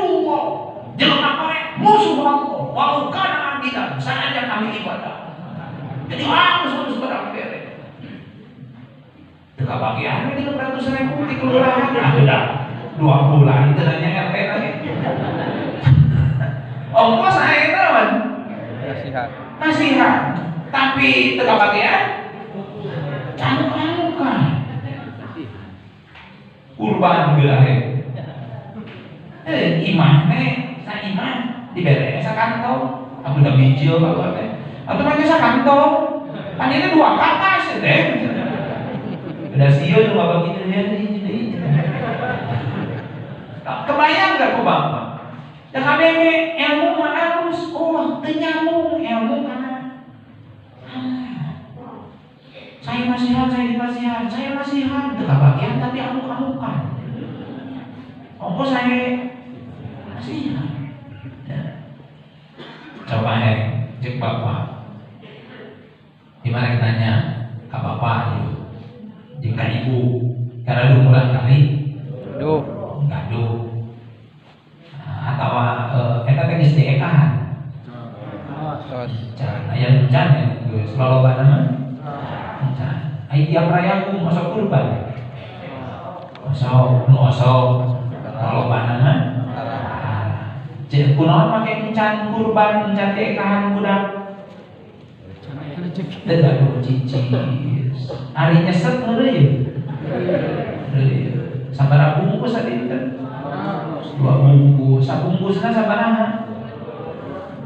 jelema poe musuh Allah. Walau kana abdidan, saja kami ibadah. Jadi harus barang beres. Teka bagian ini 600.000 di kelurahan. Udah 2 bulan itu nanya RT lagi. Ongkos saya naon? Masihan. Tapi teka bagian anu kan. Kurban birahe. Imah teh, sa imah dibere sa kantong. Aku udah bijil kalau teh. Atau macam sa kantong. Kan ini 2 kapas teh. Udah sieun bapak gitu ya. Kebayang gak ku bapak? Dan kabeh ilmu mah halus, teu nyambung ilmu kana. Saya masihan, saya dipasihan, saya masihan, teu kabagian tapi amuk-amukan. Ongko saya masihan. Coba cek bapak. Gimana kitanya ke bapak yuk. Jika ibu karena umuran kali gaduh atau eta teh geus diekahan. Can aya can geus lolobana mah. Can. Ai tiap raya ku masuk kurban. Masuk lolobana mah. Cek kunaon make can kurban, can diekahan budak. Aduh cicis. Ari nyeset heureuy. Sabaraha bungkus tadi teh? 2 bungkus. Sabungkusna sabaraha?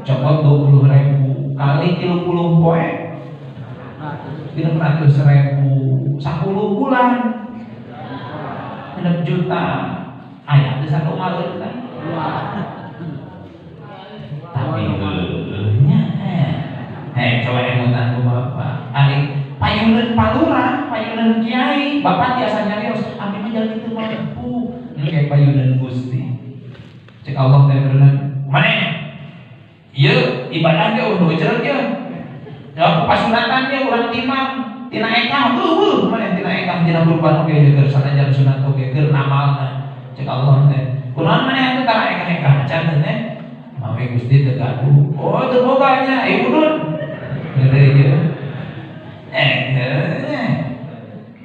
Cokot 20.000 kali 30 poe. 600.000 10 bulan. 6 juta. Aya teh 1 ngareun kan? Tapi coba emutan ku bapak. Ari payuneun palurah, payuneun kiai, bapak tiasa nyarios, abdi mah jalan kitu mampu. Engke payuneun Gusti. Cek Allah teh berenang. Mane? Ieu ibadah ge udah jerat ye. Ya pasunatan ge urang timang tina ekah mane tina ekah tina kurban oge keur sanajan sunat oge keur amalna. Cek Allah teh. Kunaon mane atuh tara ekah-ekah can teh? Mawe Gusti teu gaduh. Oh teu boganya, udun.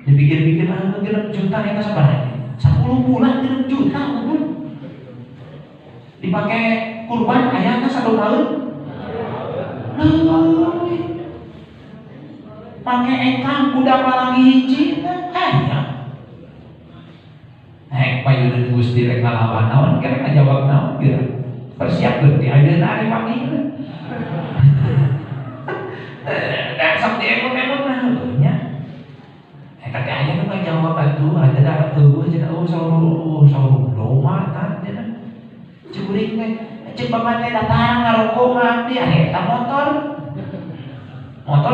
Dipikir-pikir lah 6 juta itu sebenarnya 10 bulan 6 juta udun. Dipakai kurban ayatnya 1 tahun. Pakai ekang budak lagi hiji ayat. Payuneun Gusti rek ngalawan naon kira ngajawab naon kira. Persiap berarti ayeuna ari panggil. Dan sampai emot-emot nah kata aja tuh kan jawab batu ada darah tubuh jadi saur doma kan jadi curing teh cek bapak teh datang ngarokok ngabdi eta motor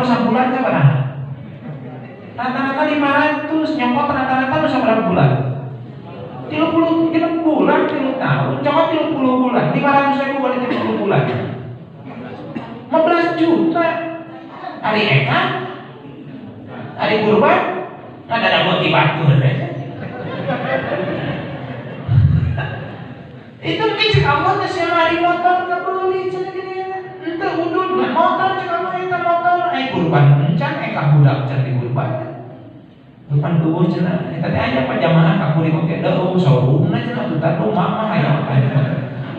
sabulan sabaraha rata-rata 500 nyokot rata-rata nu sabaraha bulan 30 bulan 3 tahun cokot 30 bulan 500.000 kali 30 bulan 15 juta hari eka hari kurban nggak ada buat dibatur itu cek Allah teh sia hari motor nggak beli cenah gini ente udun motor cek Allah eta motor kurban encan eka budak can di kurban kurban tubuh cenah eta teh aya pajamaah ka kuring oge deuh showroomna cenah teu tadu mama aya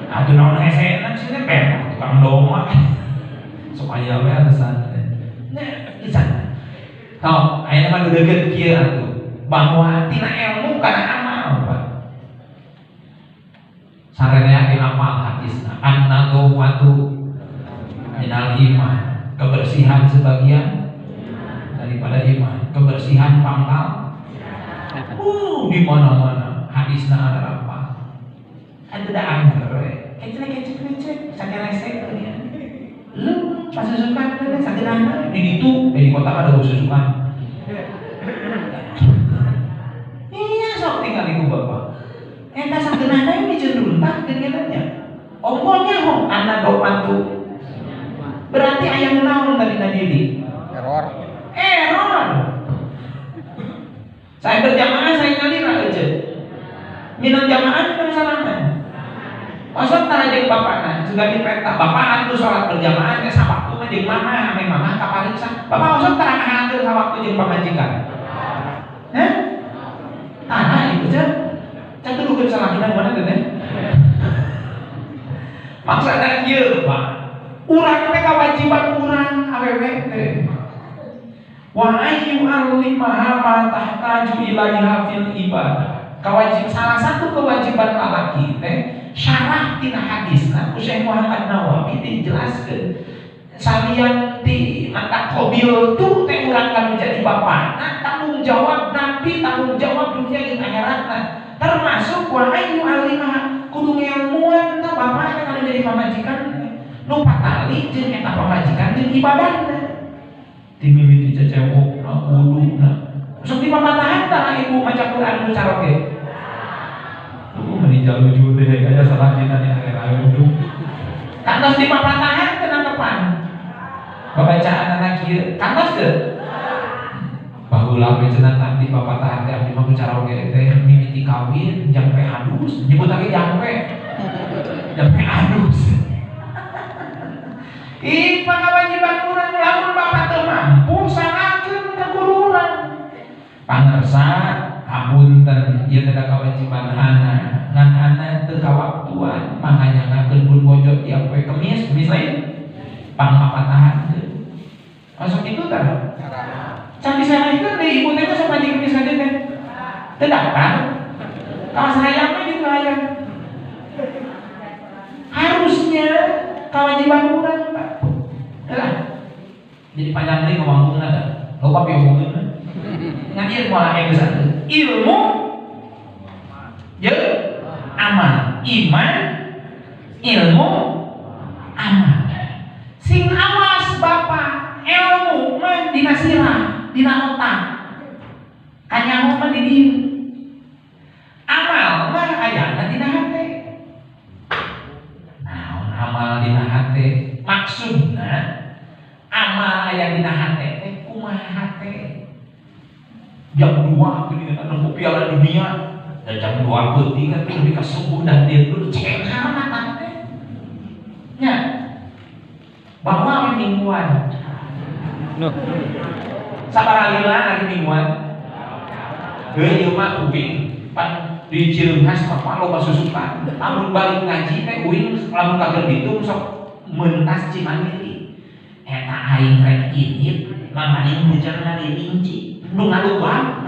atuh naon hesena cenah tukang doma supaya we alasan Tau, ayeuna mah deudeut kieu atuh. Bahwa tina ilmu kana amal, Pak. Sararea ge apal hadisna, an-nadhafatu minal iman. Kebersihan sebagian daripada iman. Kebersihan pangkal. Di mana-mana hadisna ada apa? Ada dah angker, kecil, sakit resek dia. Lu pas susukan tu sakit angker di itu, di kota ada susukan. Iya, sok tinggal ibu bapak. Entah sakit angker ini cenderung tak kegiatannya. Ongkolnya hong anak doa tu. Berarti ayam naon tadi nadiri. Error. Saya berjamaah saya ngalira aja. Minum jamaah minum salaman. Maksud tara jeung bapakna juga diperintah bapak atuh salat berjamaah teh sawaktu mah jeung mama ame mama kapariksa. Bapak maksud tara ngahatur sawaktu jeung pamajikan. Heh? Itu cenah. Can tulukeun salahina mana teh? Maksudna kieu, Pak. Urang teh kewajiban urang awewe teh. Wa ayyu alimaha ma tahtaju ilaiha fil ibadah. Salah satu kewajiban lalaki teh syarah tina hadisna ku Syekh Muhammad Nawawi dijelaskeun. Salian di mata qabil tu teh urang kanu jadi bapana tanggung jawab nabi, tanggung jawab dunia jeung akhiratna. Termasuk wa ayyu alimaha kudu ngilmuan teh bapana kanu jadi pamajikan. Nu patali jeung eta pamajikan jeung ibadahna. Dimimiti cecewok na wudu na. Sok di pamatahan tara ibu maca Quran nu caroge. Meninggal lucu teh kaya salah dina di akhir wudu. Kantos di pamatahan teu nangkepan. Babacaan anak kieu kantos teu? Baheula we cenah tadi pamatahan teh abdi mah caroge teh mimiti kawin jampe adus, nyebut lagi jampe. Jampe adus. Pangawajiban urang lamun bapak teu mampu sangakeun ka guru urang. Pangarsa hapunten ieu teh kewajiban anak. Ngan anak teu kawaktuan makanya ngakeun pun pojok tiap poe Kemis lain pangapatahankeun. Masuk itu tah? Can disalahkeun deui ibu teh sok ngaji Kemis saja teh. Teu daftar. Kawas hayang mah di hayang. Harusnya kewajiban urang, Pak. Lah. Jadi panjang deui ngomongna da. Loba pi omongna. Ngan ieu moal aya geus ilmu jeung amal. Iman, ilmu, amal. Sing awas Bapak, ilmu mah dina sirah, dina otak. Kanyaho mah di dieu. Amal mah ayana dina hate. Naon amal dina hate? Maksudna amal aya dina hate teh kumaha hate. Jam 2 geuningan nemu piala dunia dan jam 2 peuting atuh lebih ka subuh dan dia dulu cenah mata teh. Nya. Bahwa mingguan. Nuh. Sabaraha hari mingguan? Heuh ieu mah uping pan di Cileunghas mah loba susukan. Lamun balik ngaji teh uing lamun kageur ditung sok mentas Cimandiri. Eta aing rek init, mamaning bujar ngalilinci. Nu ngaluban.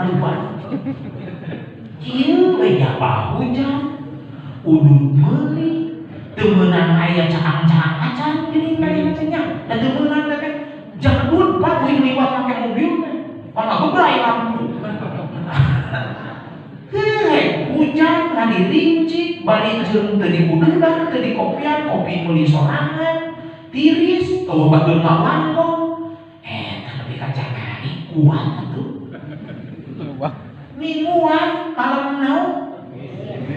Ieu we jabah hujan. Udud meuli, teu meunang aya cakang-cakang acan geuning kali nya. Da teu meunang teh jadud Pak uing liwat make mobil teh. Pangagebrai lampu. Hujan ngalilinci, bari jeung teu dibudeungan, teu dikopian, kopi meuli sorangan. Tiris, kalau batur ngawangkong, tapi kacakari kuat atuh. Mingguan malam naon?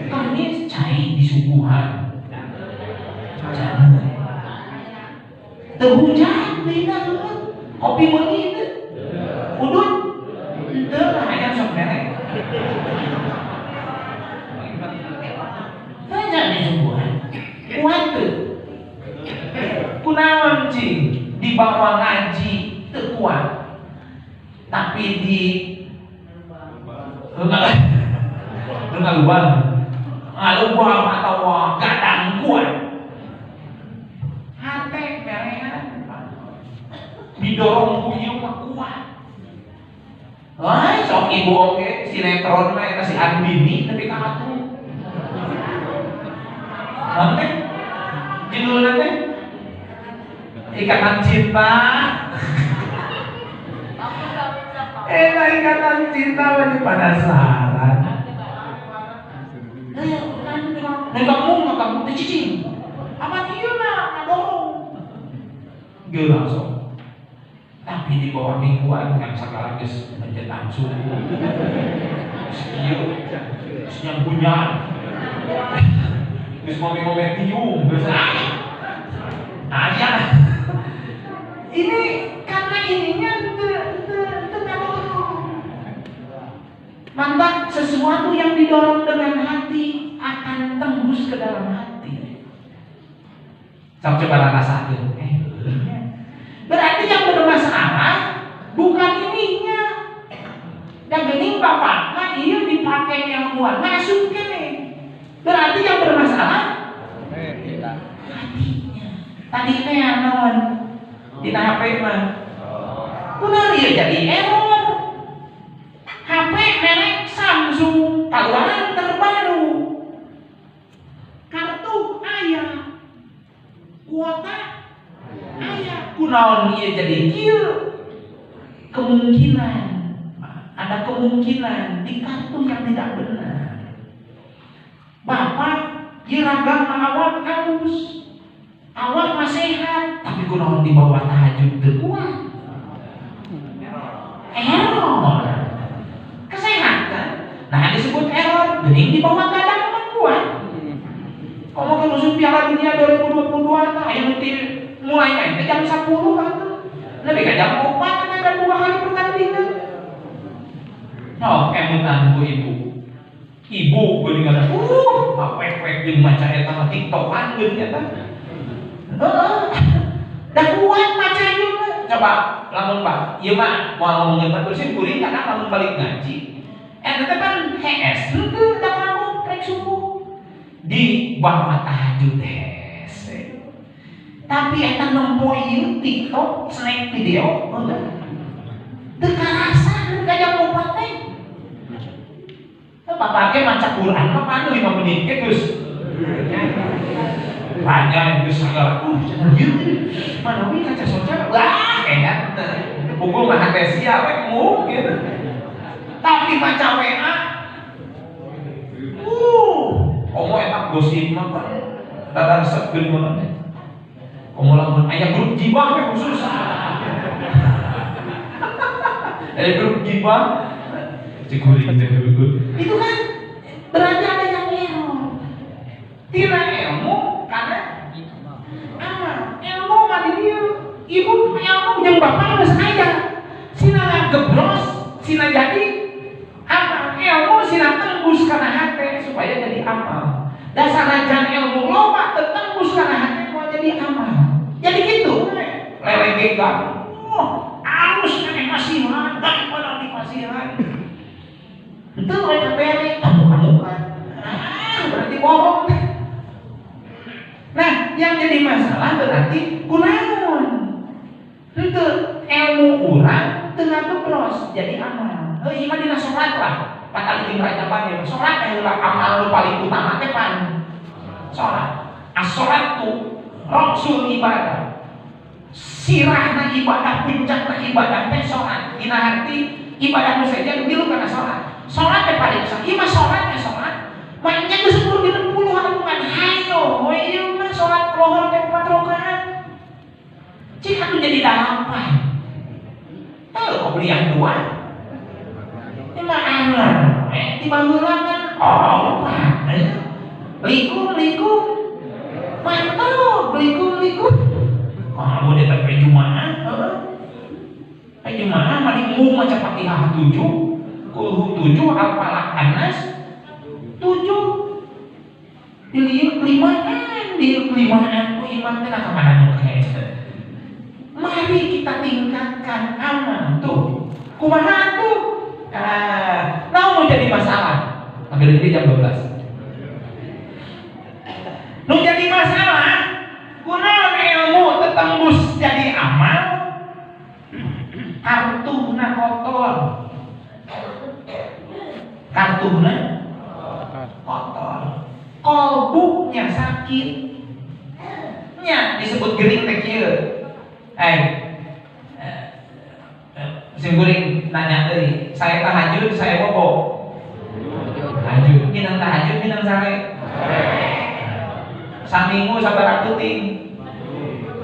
Kamis cai disuguhan. Jangan. Teu hujan dina kopi meuli teh. Udud. Teu lah aya sok merek. Tanya disuguhan. Kuat teu? Kunaon cing dibawa ngaji teu kuat tapi di ngalubang atau gadang kuat hate berean didorong ku ieu mah kuat Wah, sok ibu oke, sinetron mah eta si Andini tapi ka atuh. Nanti judulnya teh Ikatan Cinta. Ikatan Cinta masih penasaran. Kamu teh cicing. Apa ieu mah ngadorong. Geus langsung. Tapi di bawah mingguan yang segala geus mencetak suhu. Ieu yang punya. Geus momen-momen tiung geus ayah. Ini karena ininya mantap, sesuatu yang didorong dengan hati akan tembus ke dalam hati. Coba rasakan. Berarti yang bermasalah bukan ininya. Yang gening bapaknya iya dipakai yang kuat masuk nih. Berarti yang bermasalah hatinya. Tadi teh naon di HP mah. Kunaon ieu jadi error. HP merek Samsung keluaran terbaru. Kartu aya. Kuota aya. Kunaon ieu jadi kieu? Kemungkinan ada kemungkinan di kartu yang tidak benar. Bapak jiragang awak halus. Awak mah sehat, tapi kunaon di bawah tahajud teu kuat. Error. Kesehatan. Nah, disebut error. Geuning di bawah kadang mah kuat. Komo ke musuh Piala Dunia 2022 tah aya mulai main jam 10 atuh. Lebih ka jam 4 ada 2 kali pertandingan. Oh, emutan bu ibu. Ibu geuningan wek-wek jeung maca eta TikTokan geus eta. Dan kuat maca ieu mah. Coba lamun Pak, ieu mah moal ngomongin bersin kuring kadang lamun balik ngaji. Eta teh kan HS henteu da kamu rek subuh. Di bawah tahajud hese. Tapi eta nempo ieu TikTok snack video teu karasa ka jam 4 teh. Bapak ge maca Quran mah panu 5 menit ge geus. Banyak geus sagala cenah ieu mana we kaca sosial wah enak pukul mah hate sia we mungkin. Tapi maca WA komo eta gosip mah Pak. Dadar sekeun mun teh. Komo lamun aya grup jibah we khusus. Ada grup jibah cikuring teh itu kan berarti ada yang error. Tina ilmu karena ilmu mah di dieu. Ibu ilmu jeung bapak geus aya. Sina gebros, sina jadi apa? Ilmu sina tembus kana hate supaya jadi amal. Dasarajan ilmu loba teu tembus kana hate mau jadi amal. Jadi gitu. Lele gegang. Alus maneh masihan daripada di pasiran. Itu mereka beri kamu kan. Berarti bohong. Nah, yang jadi masalah berarti kunaon. Itu ilmu urang teu ngabros jadi amal. Heuh ieu dina salat lah. Patali jeung rajaban ya. Salat adalah amal paling utama teh pan. Salat. As-salatu rasul ibadah. Sirahna ibadah, puncakna ibadah teh salat. Dina hati ibadah nu saja dilu kana salat. Salat teh paling sah. Ieu mah salatnya salat. Mainnya geus 10 bukan hayo. We ieu mah salat lohor teh 4 rakaat. Cik atuh jadi dalapan. Kok belian 2. Ieu mah anak. Di baheula kan Pak. Likum. Mantap, likum. Ah, boleh tak Jumaah. Jumaah mah diumum maca Fatihah 7. Kulhu 7 al-falaq anas 7 diliuk kelimaan ku iman teh ka mana nu mari kita tingkatkan amal tuh kumaha tuh naon jadi masalah akhirnya ini jam 12 nu jadi masalah kunaon ilmu tetembus jadi amal kartuna kotor kartuna kotor, kolbunya sakit, nya disebut gering teh kieu. Simkuring nanya tadi, saya tahajud, saya bobo. Tahajud, minang tahajud, minang sare. Saminggu sabaraha puting?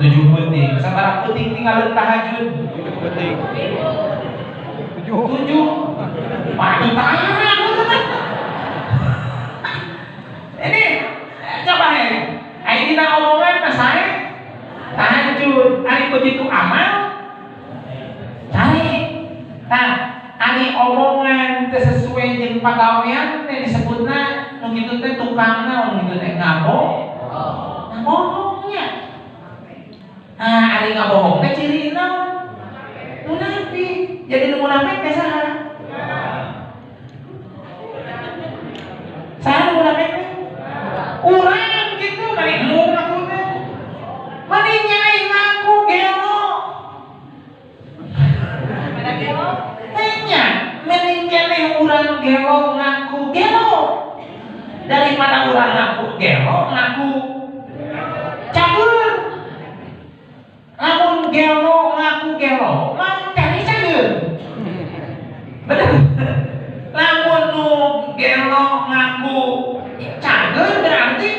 7 puting. Sabaraha puting tinggal tahajud? 7 puting. 7. Padu tangan. Ini coba ini na omongan mas saya tahajud, ari begitu amal cari. Nah, ari omongan teu sesuai jeung pagawean teh disebutna nu kitu teh tukang naon, nu kitu teh ngabohongnya. Nah, ari ngabohong teh ciri naon? Munafik. Jadi nu munafik teh saha? Saha nu munafik teh? Urang gitu, mari mu ngaku teh. Mari nyai ngaku gelo. Ada gelo? Tanya, mending keneh urang gelo ngaku gelo daripada urang ngaku gelo ngaku cager. Lamun gelo ngaku gelo, mah cari cager. Bener. Lamun nu gelo ngaku cager berarti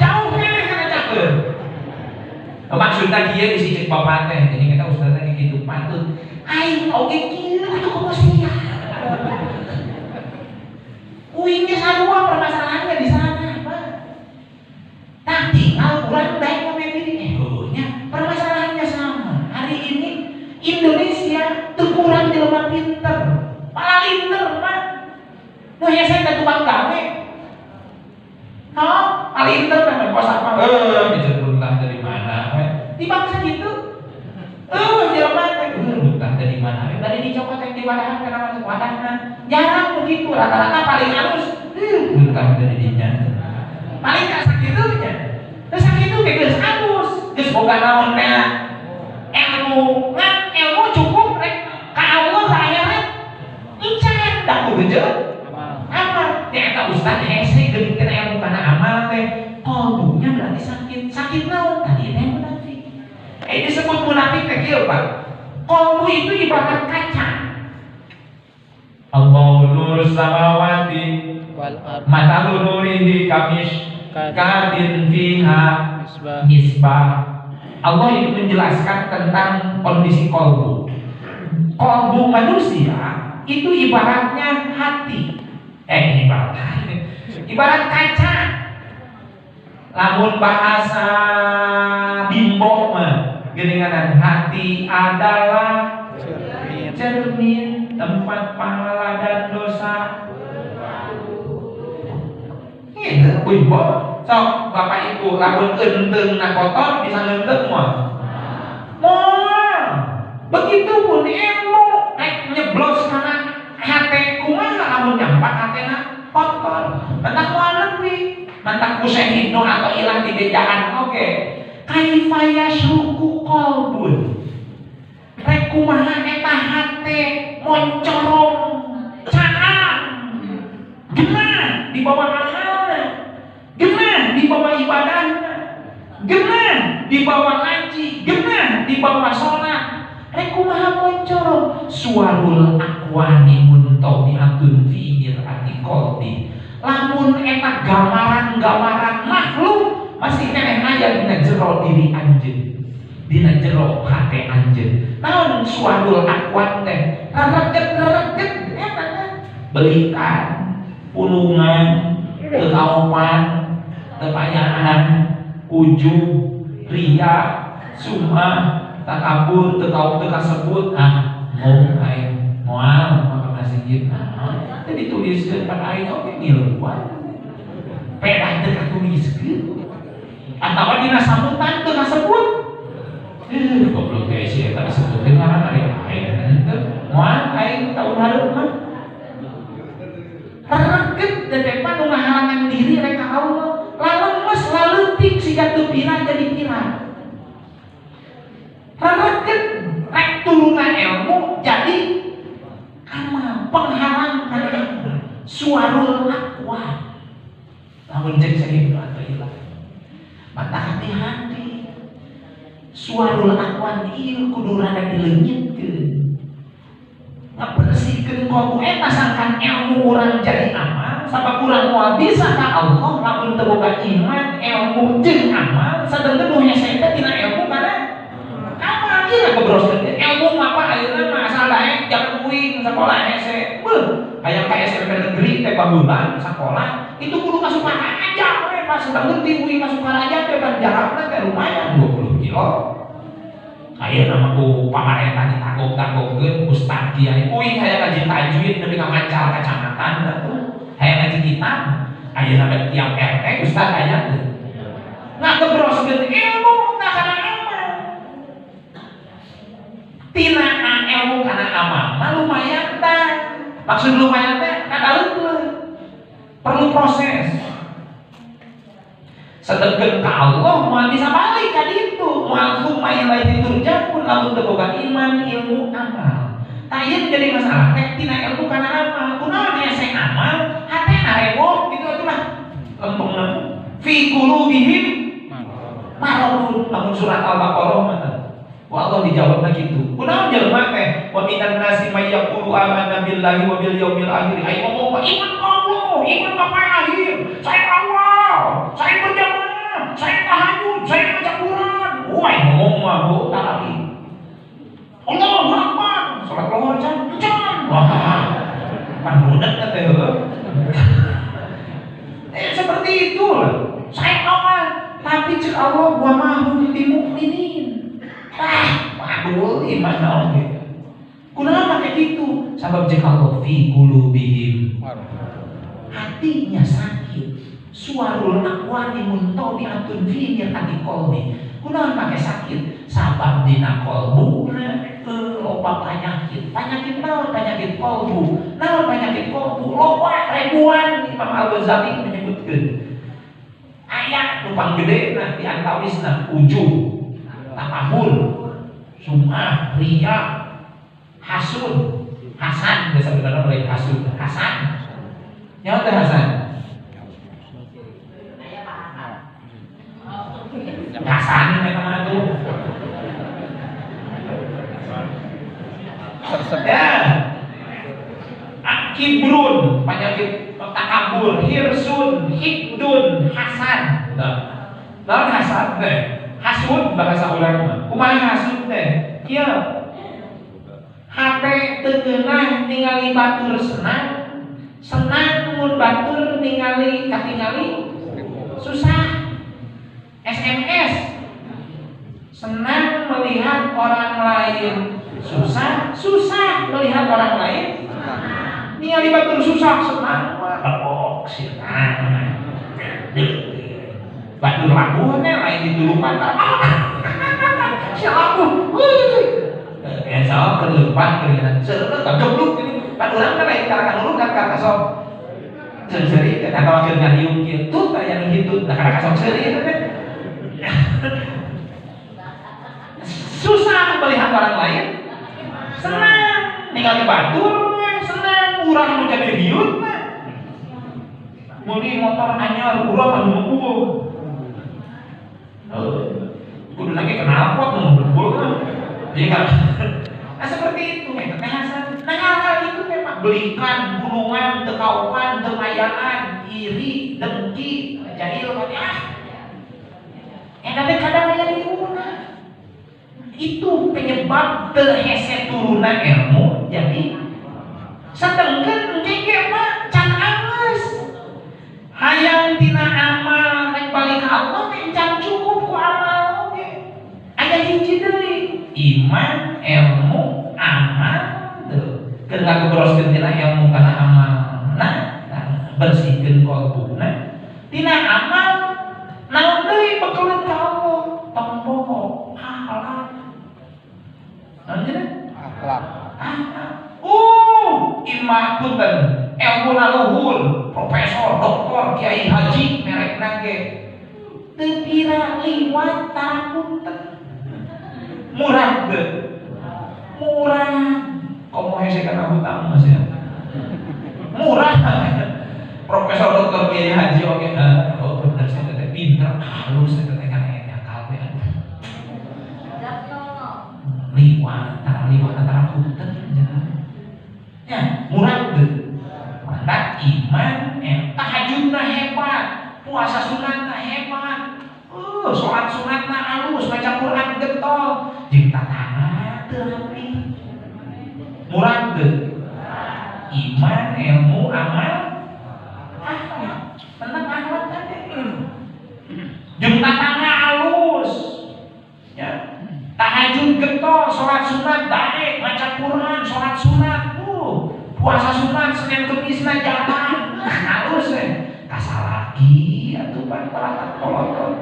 jauh kana cager. Maksudna dia di sisi bapak teh, jadi kita ustaz teh gitu patut. Aing oge kieu atuh kemosian. Uingnya sarua permasalahannya di sana, Pak. Nah, tinggal urang daek memilih permasalahannya sama. Hari ini Indonesia teu kurang jelema pinter. Paling pinter, Pak. Nu hese teh tukang gawe. Paling pinter teh pos apa? Dijemput entah dari mana. Di bangsa gitu. Jelema teh entah dari mana. Tadi dicopot yang di wadahan karena masuk wadahna. Jarang begitu, rata-rata paling halus. Entah dari dinya. Paling ka sakitunya. Terus sakitu ge geus halus, geus boga naon teh. Ilmu, ngan ilmu cukup rek ka Allah ka akhirat. Encan da kudu jeung amal. Eta ustaz hese geuning ilmu kana amal teh. Kolbunya berarti sakit. Sakit naon? Tadi teh munafik. Disebut munafik teh kieu, Pak. Kolbu itu ibarat kaca. Allahu nur samawati wal ardh. Mathalu nurihi kamishkatin fiha misbah. Allah itu menjelaskan tentang kondisi kolbu. Kolbu manusia itu ibaratnya hati. Ibarat kaca. Lamun bahasa bimbo mah geuninganan hati adalah cermin tempat pahala dan dosa. Ini bimbo. Sok bapak ibu lamun enteung na kotor bisa ngeunteung moal. Moal. Begitupun ilmu rek nyeblos kana hate kumaha lamun nyampak hatena kotor. Mentak moal leuwih. Mantak musehino atau ilah di bejaan oke. Kaifa yasruku qalbun. Rek kumaha eta hate moncorong caang. Genah di bawah amalna. Genah di bawah ibadahna. Genah di bawah ngaji, genah di bawah salat. Rek kumaha moncorong suarul aqwani muntabi'atun fi mir'ati qalbi. Lamun eta gambaran-gambaran makhluk masih keneh aya dina jero diri anjeun, dina jero hate anjeun. Naon suarul aqwan teh? Rereget-rereget eta teh. Belikan, pulungan, teu kaopan, teu payaan, ujub, ria, sumah, takabur, teu kasebut, mau ae moal maka masjid. Teu dituliskeun pada ayeuna oge ngiluan. Pedah teu katuliskeun. Atawa dina sambutan teu kasebut. Goblok teh si eta disebutkeun ngaranna ya teu. Moal aing tahun hareup mah. Rereget dedepan nu ngahalangan diri rek ka Allah. Lamun leutik siga teu pirang jadi pirang. Rereget rek turunan ilmu jadi amal penghalang kana suarul aqwan. Namun cek saya atau ilah. Mata hati-hati. Suarul aqwan ieu kudu rada dilenyitkeun. Ngabersihkeun kalbu eta sangkan ilmu urang jadi amal, sabab urang moal bisa ka Allah lamun teu boga iman, ilmu jeung amal, sadeungkeun nu hese teh tina ilmu kana amal ieu kebroskeun. Ilmu mah apa ayeuna mah asal daek jangan uing sakola hese. Beuh, hayang ka SMP negeri teh baheula sakola, itu kudu ka Sukaraja we pas sadeungkeun ti uing ka Sukaraja teh kan jarakna teh lumayan 20 kilo. Ayeuna mah ku pamarentah ditagog-tagogkeun ustad kiai uing hayang ngaji tajwid nepi ka Mancal kecamatan atuh hayang ngaji kitab ayeuna mah tiap RT ustad aya teu ngagebroskeun ilmu tah kana amal tina ilmu kana amal mah lumayan tah maksud lumayan teh kadaleungkeun perlu proses sedengkeun ka Allah moal bisa balik ka ditu moal summa ilaihi turja'un lamun teu boga iman ilmu amal tah ieu jadi masalah teh tina ilmu kana amal kunaon hese amal hatena rewok gitu atuh mah lempengna fi qulubihim maradun lamun surat al-baqarah mah wa Allah dijawabna kitu kunaon jelema teh wa minan nasi may yaqulu amanna billahi wa bil yaumil akhir ai ngomong iman ka Allah iman ka akhir saya Allah saya berjamaah, saya tahajud, saya baca Quran. Wah, ngomong mah bu, tak lagi. Allahu Akbar, salat lohor can. Wah, pandudak teh. Seperti itu lah. Saya awal, tapi cek Allah wa mahum bil mukminin. Waduh, iman naon gitu. Kunaon make kitu? Sabab cek Allah fi qulubihim. Hatinya sakit. Suarul aqwani muntabi'atun fi mir'ati qalbi. Kunaon make sakit? Sabab dina qalbuna loba penyakit. Penyakit naon? Penyakit qalbu. Naon penyakit qalbu? Loba ribuan. Imam Al-Ghazali menyebutkeun. Aya nu panggedena di antawisna ujub, takabur, sum'ah, riya, hasud, hasan, biasa benar lain hasud, hasan. Nyawa teh hasan. Hasan memang itu. Ya. Kibrun, penyakit takabur, hirsun, hikdun, hasan. Naon hasan teh? Hasud bahasa urang mah. Kumaha hasud teh? Ieu. Hate teu geunah ningali batur senang, senang mun batur ningali katingali susah. SMS senang melihat orang lain susah, susah melihat orang lain. Ningali batur susah senang mah senang. Batur labuh teh lain ditulupan sia labuh. Esa keleupan keuringan seureut gebluk gini. Baturang teh lain cara kanulung kan ka sok. Seuri eta wakil ngariung kieu tut aya nu hitut da ka sok seuri teh. Susah melihat orang lain, senang ningali batur, senang urang nu jadi riut, meuli motor anyar urang anu meungkul, kudu lagi knalpot nu meungkul, jadi kan, nah seperti itu, kekhasan, nah hal-hal itu memang belikan, gunungan, tekaupan, tekayaan, iri, dengki, jahil, tapi kadang aya di rumah. Itu penyebab terhese turuna ilmu. Jadi sedengkeun engke mah can angeus. Hayang tina amal rek balik ka Allah teh can cukup ku amal oge. Aya hiji deui, iman, ilmu, amal teu. Keur ngagebroskeun tina ilmu kana amal. Nah, bersihkeun qalbuna. Tina amal naon deui bekeun ka Allah, tombo, halal. Naon akhlak. Imah punten, ilmu luhur, profesor, doktor, kiai haji merekna ge. Teu pira liwat punten. Murah teu? Murah. Komo hese kana hutang Mas ya. Murah. Profesor doktor Kiai Haji oke, oh bener saya teh pinter, halus saya teh kan enak kabeh. Liwat antara punten ya, murad deh. Mantap iman, tahajudna hebat, puasa sunatna hebat, sholat sunatna halus, baca Quran getol, jeung tatana teu rapi. Murad deh. Iman, ilmu, amal, akhlak, tentang akhlak tadi. Jeung tatana halus, ya. Tahajud getol, sholat sunat daek, baca Quran, sholat sunat, puasa sunat Senin Kemisna jalan, halus kasalaki atuh pan palatak poloton.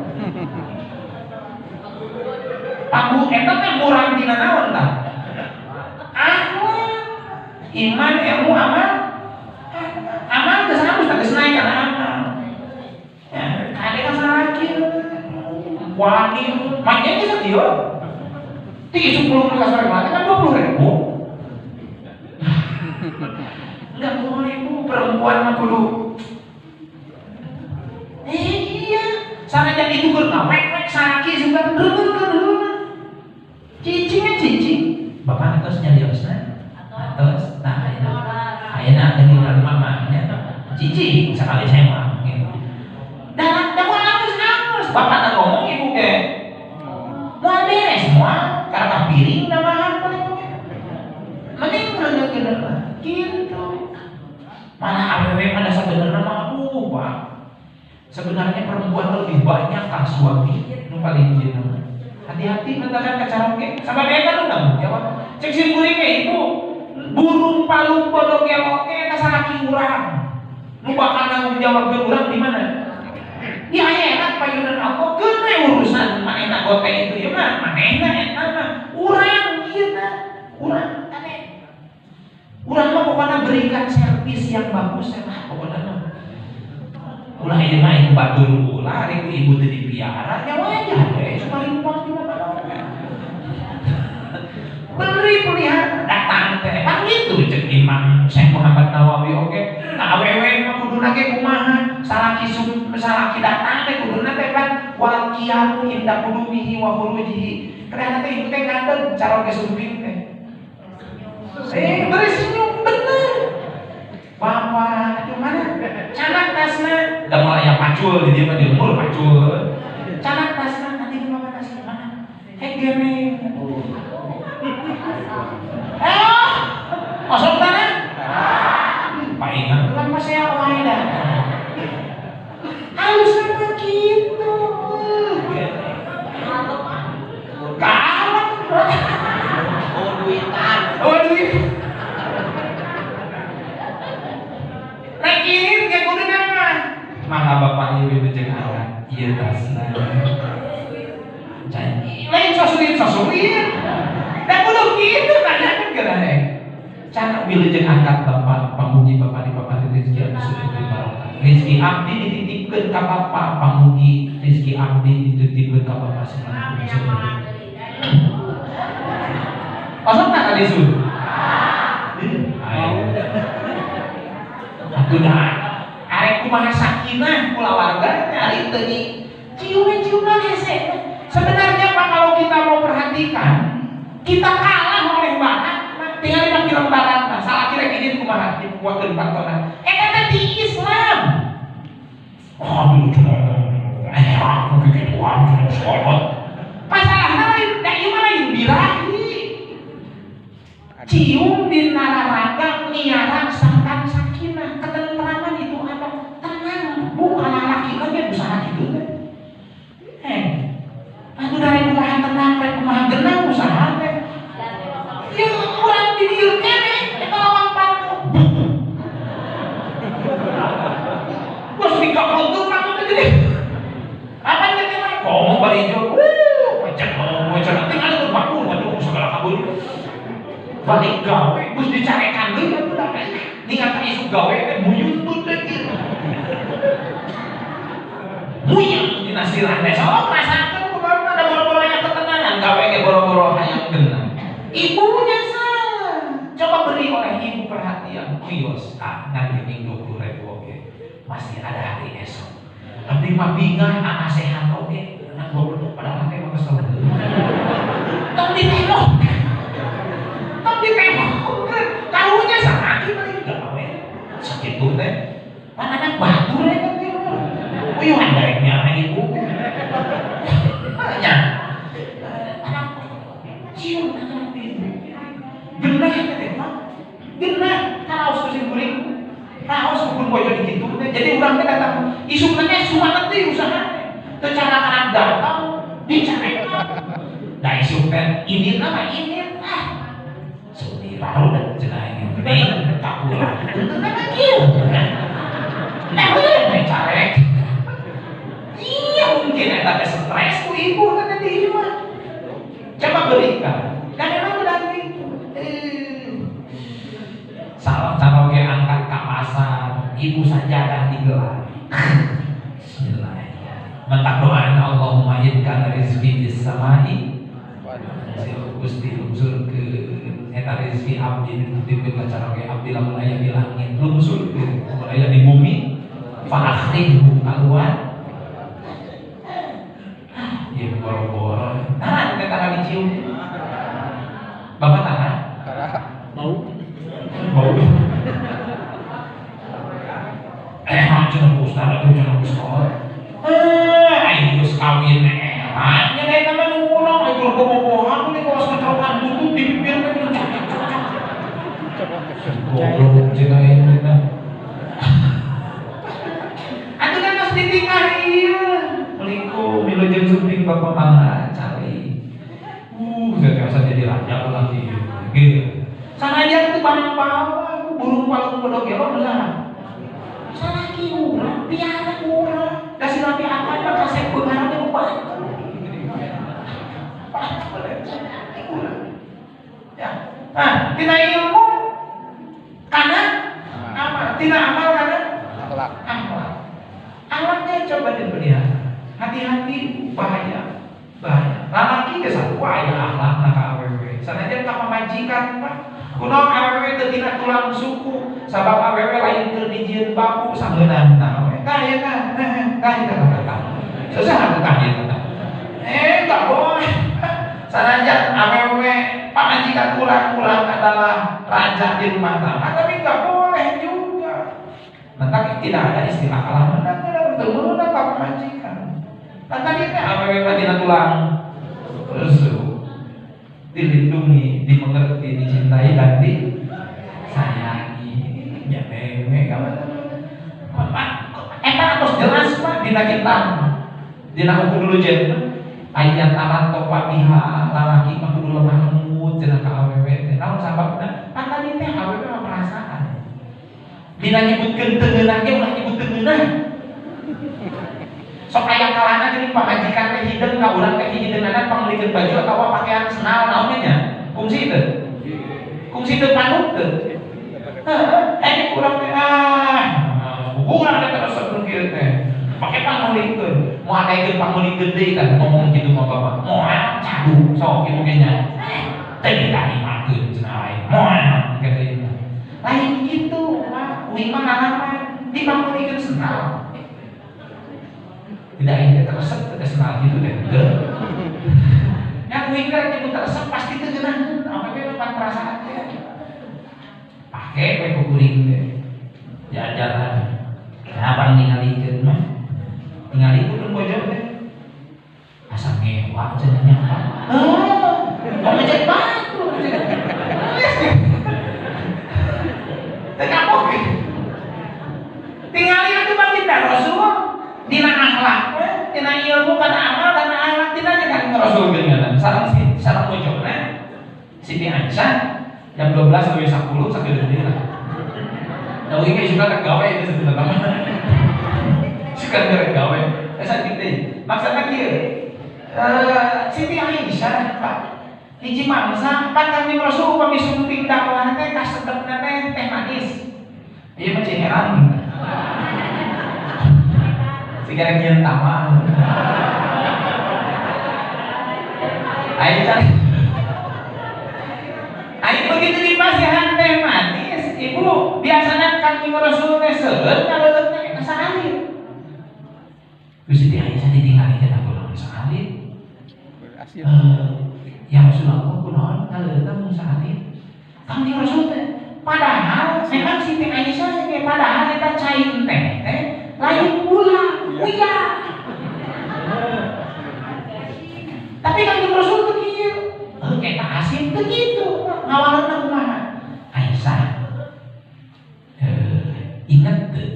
Pagu eta teh murang dina naon tah? Akhlak, iman, ilmu, amal. Amal geus halus tah geus naik kana amal. Ya, kade kasalaki. Wani, mangnya geus sakieu. 10 kasar mata kan 20.000. Enggak boleh bu, perempuan mah kudu. Iya, sanajan itu wek sakit suka dulu. Cicing. Bapak atas nyariosna. Atas, nah itu. Ayeuna dengeran mamanya. Cicing sekali saya mah. Dan halus. Bapak tak ngomong ibu ke. Mau beres semua. Karena piring namahan paling mending bener-bener lah gitu. Mana awewe mana sebenarnya mah Pak. Sebenarnya perempuan lebih banyak kah suami nu paling jenuh. Hati-hati mentakan ke karaoke. Sama beta lu enggak jawab. Cek sim kuring ke ibu. Burung palu bodoh keloke eta salaki urang. Nu bakal nanggung jawab ke urang di mana? Di enak payunan apa geus urusan manehna gote itu ya mah manehna eta mah urang ieu urang aneh. Urang mah pokoknya berikan servis yang bagus mah pokoknya mah. Ulah ieu mah ibu batur ulah ari ibu teu dipiara nya wajar we sekali umpang di mana. Beri pelihara datang teh pan gitu cek Imam Syekh Muhammad Nawawi oke. Nah awewe mah kuduna ge kumaha? Salaki datang teh kuduna teh kan wal qiyamu inda qudumihi wa khurujihi. Karena teh ibu teh ngadeg cara ge sumping teh. Beri senyum bener. Bapak gimana? Canak tasna. Da mulai ya pacul di dieu mah di umur pacul. Canak tasna tadi bapak tas mana? Hek gene. Masuk tanah? Paingan kan pas saya awalnya dah. Halus sama gitu. Kawan. Duitan. Duit. Naik ini kayak kudu nama. Mangga bapak ibu jeung anak. Ieu tasna. Janji. Lain sosurin. Dan kudu gitu kan geura cara wilujeng angkat bapak pamuji bapak di bapak rezeki anu syukur barokah. Rezeki abdi dititipkeun ka bapak pamuji rezeki abdi dititipkeun ka bapak semana syukur. Pasang tak kali sun? Ayo. Atuh arek kumaha sakinah kulawarga ari teu cium-ciuman hese. Sebenarnya Pak kalau kita mau perhatikan kita kalah oleh barat tinggal di lembaran nah salah kira gini kumaha dibuatkeun pantona eta teh di Islam. Aduh cuma aku begituan cuma sholat masalahna lain da ieu mah lain birahi cium di nararaga niaran sangkan sakinah ketentraman itu ada tenang bukan laki kan dia usaha gitu kan aku dari kumaha tenang dari kumaha genang usaha teh ya kurang di dieu kene eta lawan pantu bos dikapleukeun pantu teh gede apa teh mah ngomong bari jo macam tinggal itu bakul waduh segala kabur balik gawe bos dicarekan deui atuh da ningat isu gawe teh muyuntut teh kieu muyang dina sirah teh sok rasakeun kumaha ada boro-boronya ketenangan gawe ge boro-boro hayang genang. Ibunya salah. Coba beri oleh ibu perhatian. Kios, nanti 20.000 oke. masih ada hari esok. Abdi mah bingung, anak sehat oke, anak goblok pada pakai mah kesel. Tong ditengok, tahunya sakit lagi gawe, sakit tuh teh, mana anak batu deh kan dia, uyuh andaiknya ibu, banyak, anak cium anak ibu, genah teh mah, genah, kalau susun kuring. Nah, sebelum bojo dikitu jadi urang teh datang isu nanya sumanget teh usahana teu cara kana datang dicari da isu teh ini nama ini sudi baru dan cenah ini ning kapulah teu nama kieu nah we carek iya mungkin eta teh stres ku ibu teh di mah coba berikan kan emang udah gitu salam oke angkat ke pasar, ibu sajadah digelar. Bismillahirrahmanirrahim. Mentak doain Allahumma inkan rizki bis samai. Gusti lungsur ke eta rizki abdi ditutupkeun cara oke abdi lamun aya di langit lungsur ke lamun aya di bumi fa akhrijhu keluar. Ieu boro-boro. Nah, kita tara dicium. Bapak tara? Mau cenah ustaz atuh cenah ustaz aing geus kawin nya deh nama nu urang aing keur bobogohan nih kawas keterokan butut di bibir teh goblok cenah aing teh atuh kan geus ditinggal ieu Assalamualaikum milo jeung suping bapak mangga cari biasa jadi raja ulang ieu gitu sanajan itu barang bawa burung palung bodog ya benar salaki urang piara urang kasih rapi apa mah kasih beungarana buat ya nah tina ilmu kana amal tina amal kana akhlaknya coba dipelihara hati-hati bahaya lalaki ge sarua aya akhlakna ka awewe sanajan ka pamajikan mah kunaon awewe teu tina tulang suku sabab awewe lain keur dijieun baku sameunana we tah ieu tah susah tah ieu tah enggak boleh sanajan awewe pamajikan ulang adalah raja di rumah tangga tapi enggak boleh juga maka tidak ada istilah kalah menang dalam temenan ka pamajikan tadi teh awewe mah tina tulang rusuk dilindungi, dimengerti, dicintai dan disayangi. Ya mewe kawan. Eta harus jelas mah dina kitab. Dina hukum dulu jen. Ayat alat topabiha lalaki mah kudu lemah lembut cenah ka awewe teh. Naon sababna? Kan tadi teh awewe mah perasaan. Dina nyebutkeun teu ngeunah ge ulah nyebut teu ngeunah. Sok aya kalana geuning pamajikan teh hideung ka urang teh hideunganna panglikeun baju atawa pakaian senal naon nya kungsi teu panut teu heeh urang teh urang teh terus sabeun kieu teh pake panglikeun moal adaekeun panglikeun deui kan ngomong kitu mah bapak moal cadu sok kitu ge nya teh ditarimakeun cenah lain moal kitu lain kitu uing mah ngalaman dipanglikeun senal tidak ingin teresep terkenal gitu deh yang wingker nyebut teresep pasti itu jenah apa yang memang perasaan ya pakai kue kukuring deh jajaran apa ningalikeun mah ningalikeun bojong deh asal ngewak cenanya mau ngejek batu tegak oke tinggalin itu baginda Rasul dina akhlak dina ilmu kana amal kana akhlak dina kan Rasul geuningan sareng bojona Siti Aisyah jam 12 sampai 10 sampai deui lah. Da uing ge suka gawe itu sebenarnya. Suka gawe. Asa kitu. Maksudna kieu. Siti Aisyah Pak. Hiji mangsa kan Kanjeng Rasul upami sunting dakwah teh kasedepna teh manis. Ieu mah heran. Sekarang yang tamat. Ayo begitu dipasihan teh manis, ibu biasanya Kanjeng Rasul teh seueur ngaleutna eta saha Terus Siti Aisyah ditinggali ke Nabi Salih. Ya Rasulullah, kunaon kaleuna mun salih. Kanjeng Rasul teh padahal memang Siti Aisyah ge padahal eta cai teh lain pula. Iya. Tapi Kanjeng Rasul teh kieu. Eta asin teh kitu. Ngawalanna kumaha? Aisyah. Ingat teu?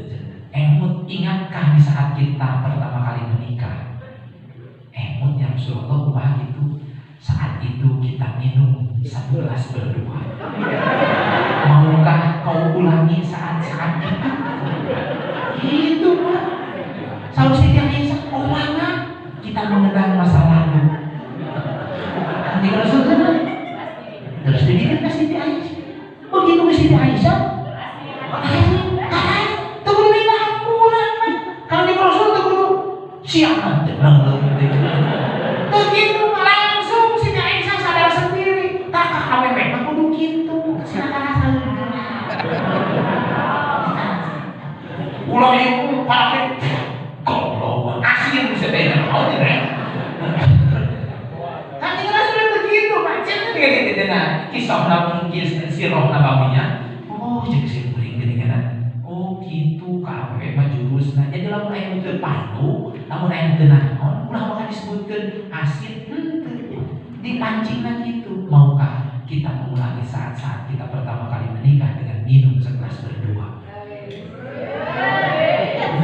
Ingatkah di saat kita pertama kali menikah? Ya Rasulullah, kumaha gitu? Saat itu kita minum 1 gelas berdua. Maukah kau ulangi saat-saat kita? Gitu Pak. Saur Siti Aisyah, oh mana? Kita mengenang masa lalu. Kanjeng Rasul terus dibikin ke Siti Aisyah. Begitu ke Siti Aisyah, tunggu minta ampunan. Kanjeng Rasul tunggu siapa tenang begitu langsung Siti Aisyah sadar sendiri. Tak awewe mah kudu kitu. Silakan asal. Ulah ieu pake goblok. Asin bisa bener mau tidak. Kanjeng Rasul begitu, macam dia gitu kisah sirah nabawinya. Oh, jeung sing kuring geuningan. Oh, kitu ka awewe mah jurusna. Jadi lamun aya nu teu pandu, lamun aya teu naon, ulah maka disebutkeun asin dipancingna gitu. Maukah kita mengulangi saat-saat kita pertama kali menikah dengan minum segelas berdua?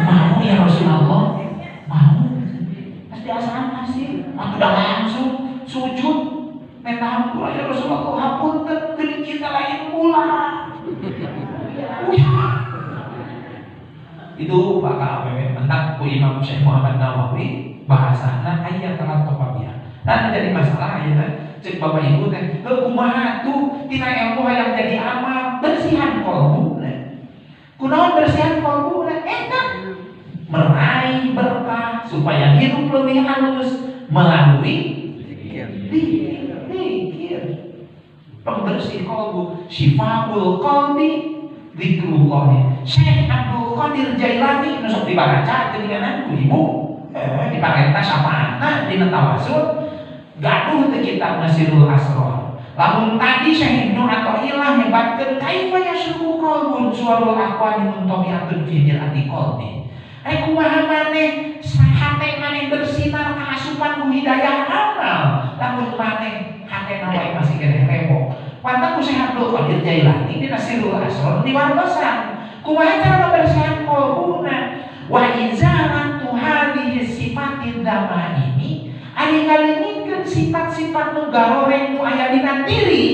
Mau ya Rasulullah? Mau? Pasti asal sih. Aku udah langsung sujud minta ampun ya Rasulullah. Hapunten geuning kita lain pula. Itu bakal mentak ku Imam Syekh Muhammad Nawawi bahasana aya kalam topabia. Nah jadi masalah ayeuna cek Bapak Ibu teh kumaha tuh tina ilmu hayang jadi amal bersihan kolbu. Kunaon bersihan kolbu eta meraih berkah supaya hidup lebih halus melalui zikir. Pembersih kolbu, syifaul qalbi zikrullah. Syekh Abdul Qadir Jailani nu sok dibaca geuningan ku ibu diparenta syafaatna dina tawassul gaduh teh kitab Nasirul Asrar. Lamun tadi Syekh Ibnu Athaillah nyebatkeun kaifa yasruku qalbun suwarul aqwani muntabi'atun fi mir'ati qalbi. Kumaha maneh hate maneh bersinar kaasupan ku hidayah amal. Lamun maneh hatena wae masih keneh rebo. Pantang ku Syekh Abdul Qadir Jailani di Nasirul Asrar diwartosan. Kumaha cara membersihkan qalbuna wa izalatu hadhihi sifatid dama ini ari ngaleningkeun sifat-sifat nu garoreng nu aya dina diri.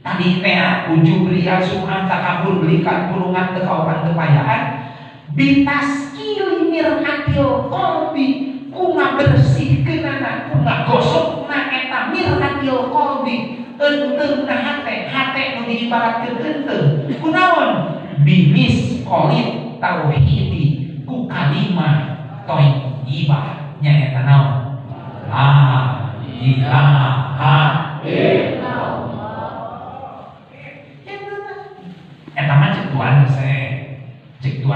Tadi teh ujub ria subhan takabur belikan kurungan teu kaopan teu payaan bitaskili mirhatil qalbi ku ngabersihkeunana ku ngagosokna eta mirhatil qalbi enteungna hate nu diibaratkeun enteung kunaon bimis qalib tauhidi ku kalimah thayyibah nyaeta naon la ilaha illallah. Eta mah cek Tuhan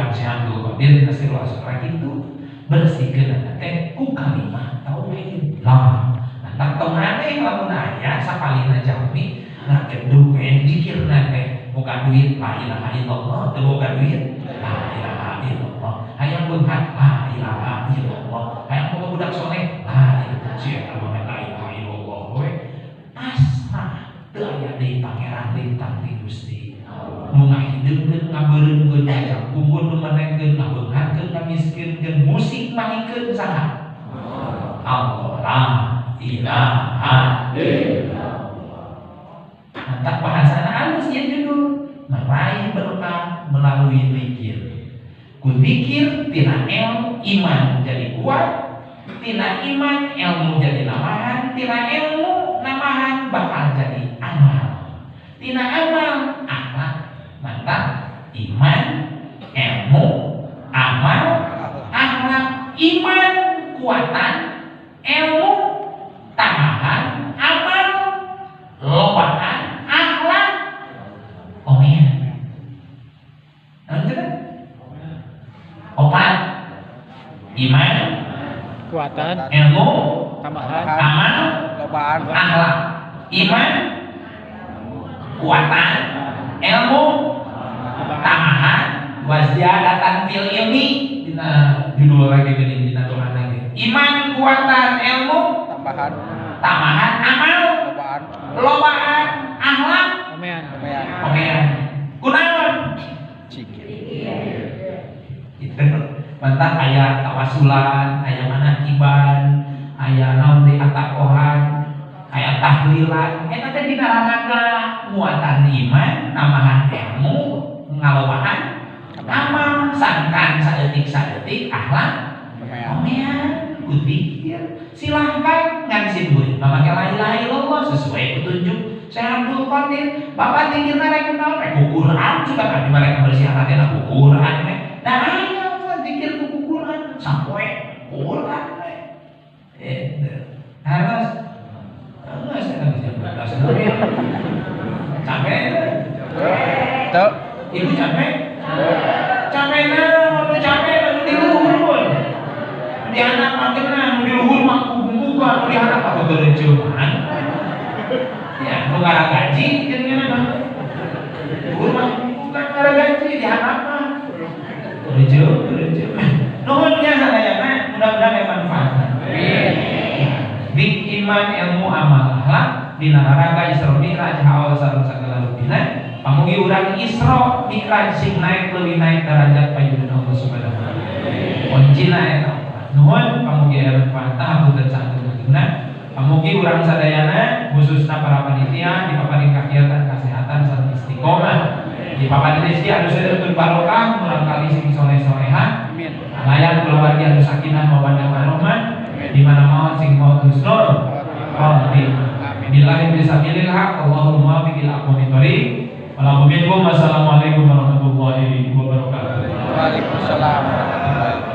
Syekh Abdul Qadir Nasirul Asrar kitu bersihkeun teh ku kalimah tauhid la. Nah tong aneh lamun aya sapalina jalmi ngakeduh men dikirna teh boga duit la ilaha illallah, teu boga duit la ilaha illallah. Hayang beunghar la ilaha illallah. Hayang boga budak soleh la ilaha illallah. La ilaha illallah we pasrah teu aya deui pangeran lintang ti Gusti. Nu ngahideupkeun ngabeureumkeun jajang kumpul nu menengkeun ngabeungharkeun ngamiskinkeun musik mangikeun saha? Allah la ilaha illallah. Nantak bahasana halus ya judul meraih berkah melalui zikir. Ku zikir tina ilmu iman jadi kuat, tina iman ilmu jadi namahan, tina ilmu namahan bakal jadi amal, tina amal akhlak. Mantap iman, ilmu, amal, akhlak. Iman kuatan, ilmu tambahan, amal lobaan, akhlak omean. Opat iman, Kekuatan, ilmu, tambahan, amal, lobaan, akhlak, iman, kuatan, ilmu, tambahan, waziyadatan fil ilmi. Dina judul lagi gini dina doa lagi. Iman, kuatan, ilmu, tambahan, amal, lobaan, lobaan, akhlak, pamean, kemean, pamean. Kunaon? cikir, Gitu. Mantap aya tawasulan, aya manakiban, aya naon di atakohan, aya tahlilan. Eta teh dina rangka muatan iman, tambahan ilmu, ngalobaan, amal, sangkan saeutik akhlak, kemean, pamean, kutikir. Silahkan ngan simburin mamake la ilaha illallah sesuai petunjuk Syekh Abdul Qadir. Bapak tinggalna rek naon rek Quran sudah kan mereka bersyarat na Quran we. Nah aya zikir ku Quran sampai Quran we. Harus saya bisa belas capek tuh, ibu capek mau capek di luhur di anak makin di luhur mah buka di anak apa berjemaah ya nu ngara gaji jeung mah luhur mah bukan ngara gaji di anak mah berjemaah nuhun nya sadayana mudah-mudahan bermanfaat. Amin. Iman ilmu amal akhlak dina neraka Isra Mi'raj haul sareng sagala rupina pamugi urang Isra Mi'raj sing naik leuwih naik derajat payudna Allah Subhanahu wa taala. Kuncina eta nuhun pamugi bermanfaat hapunten sakeuna pamugi urang sadayana khususna para panitia dipaparing kagiatan kesehatan sareng istiqomah dipaparing rezeki anu saeueut barokah murangkali sing soleh-solehan amin, layan keluarga anu sakinah mawaddah warahmah di mana mau sing mau husnul khotimah. Billahi bismillah Allahumma biqil aqwamit thoriq wala minkum. Wassalamualaikum warahmatullahi wabarakatuh. waalaikumsalam warahmatullahi wabarakatuh.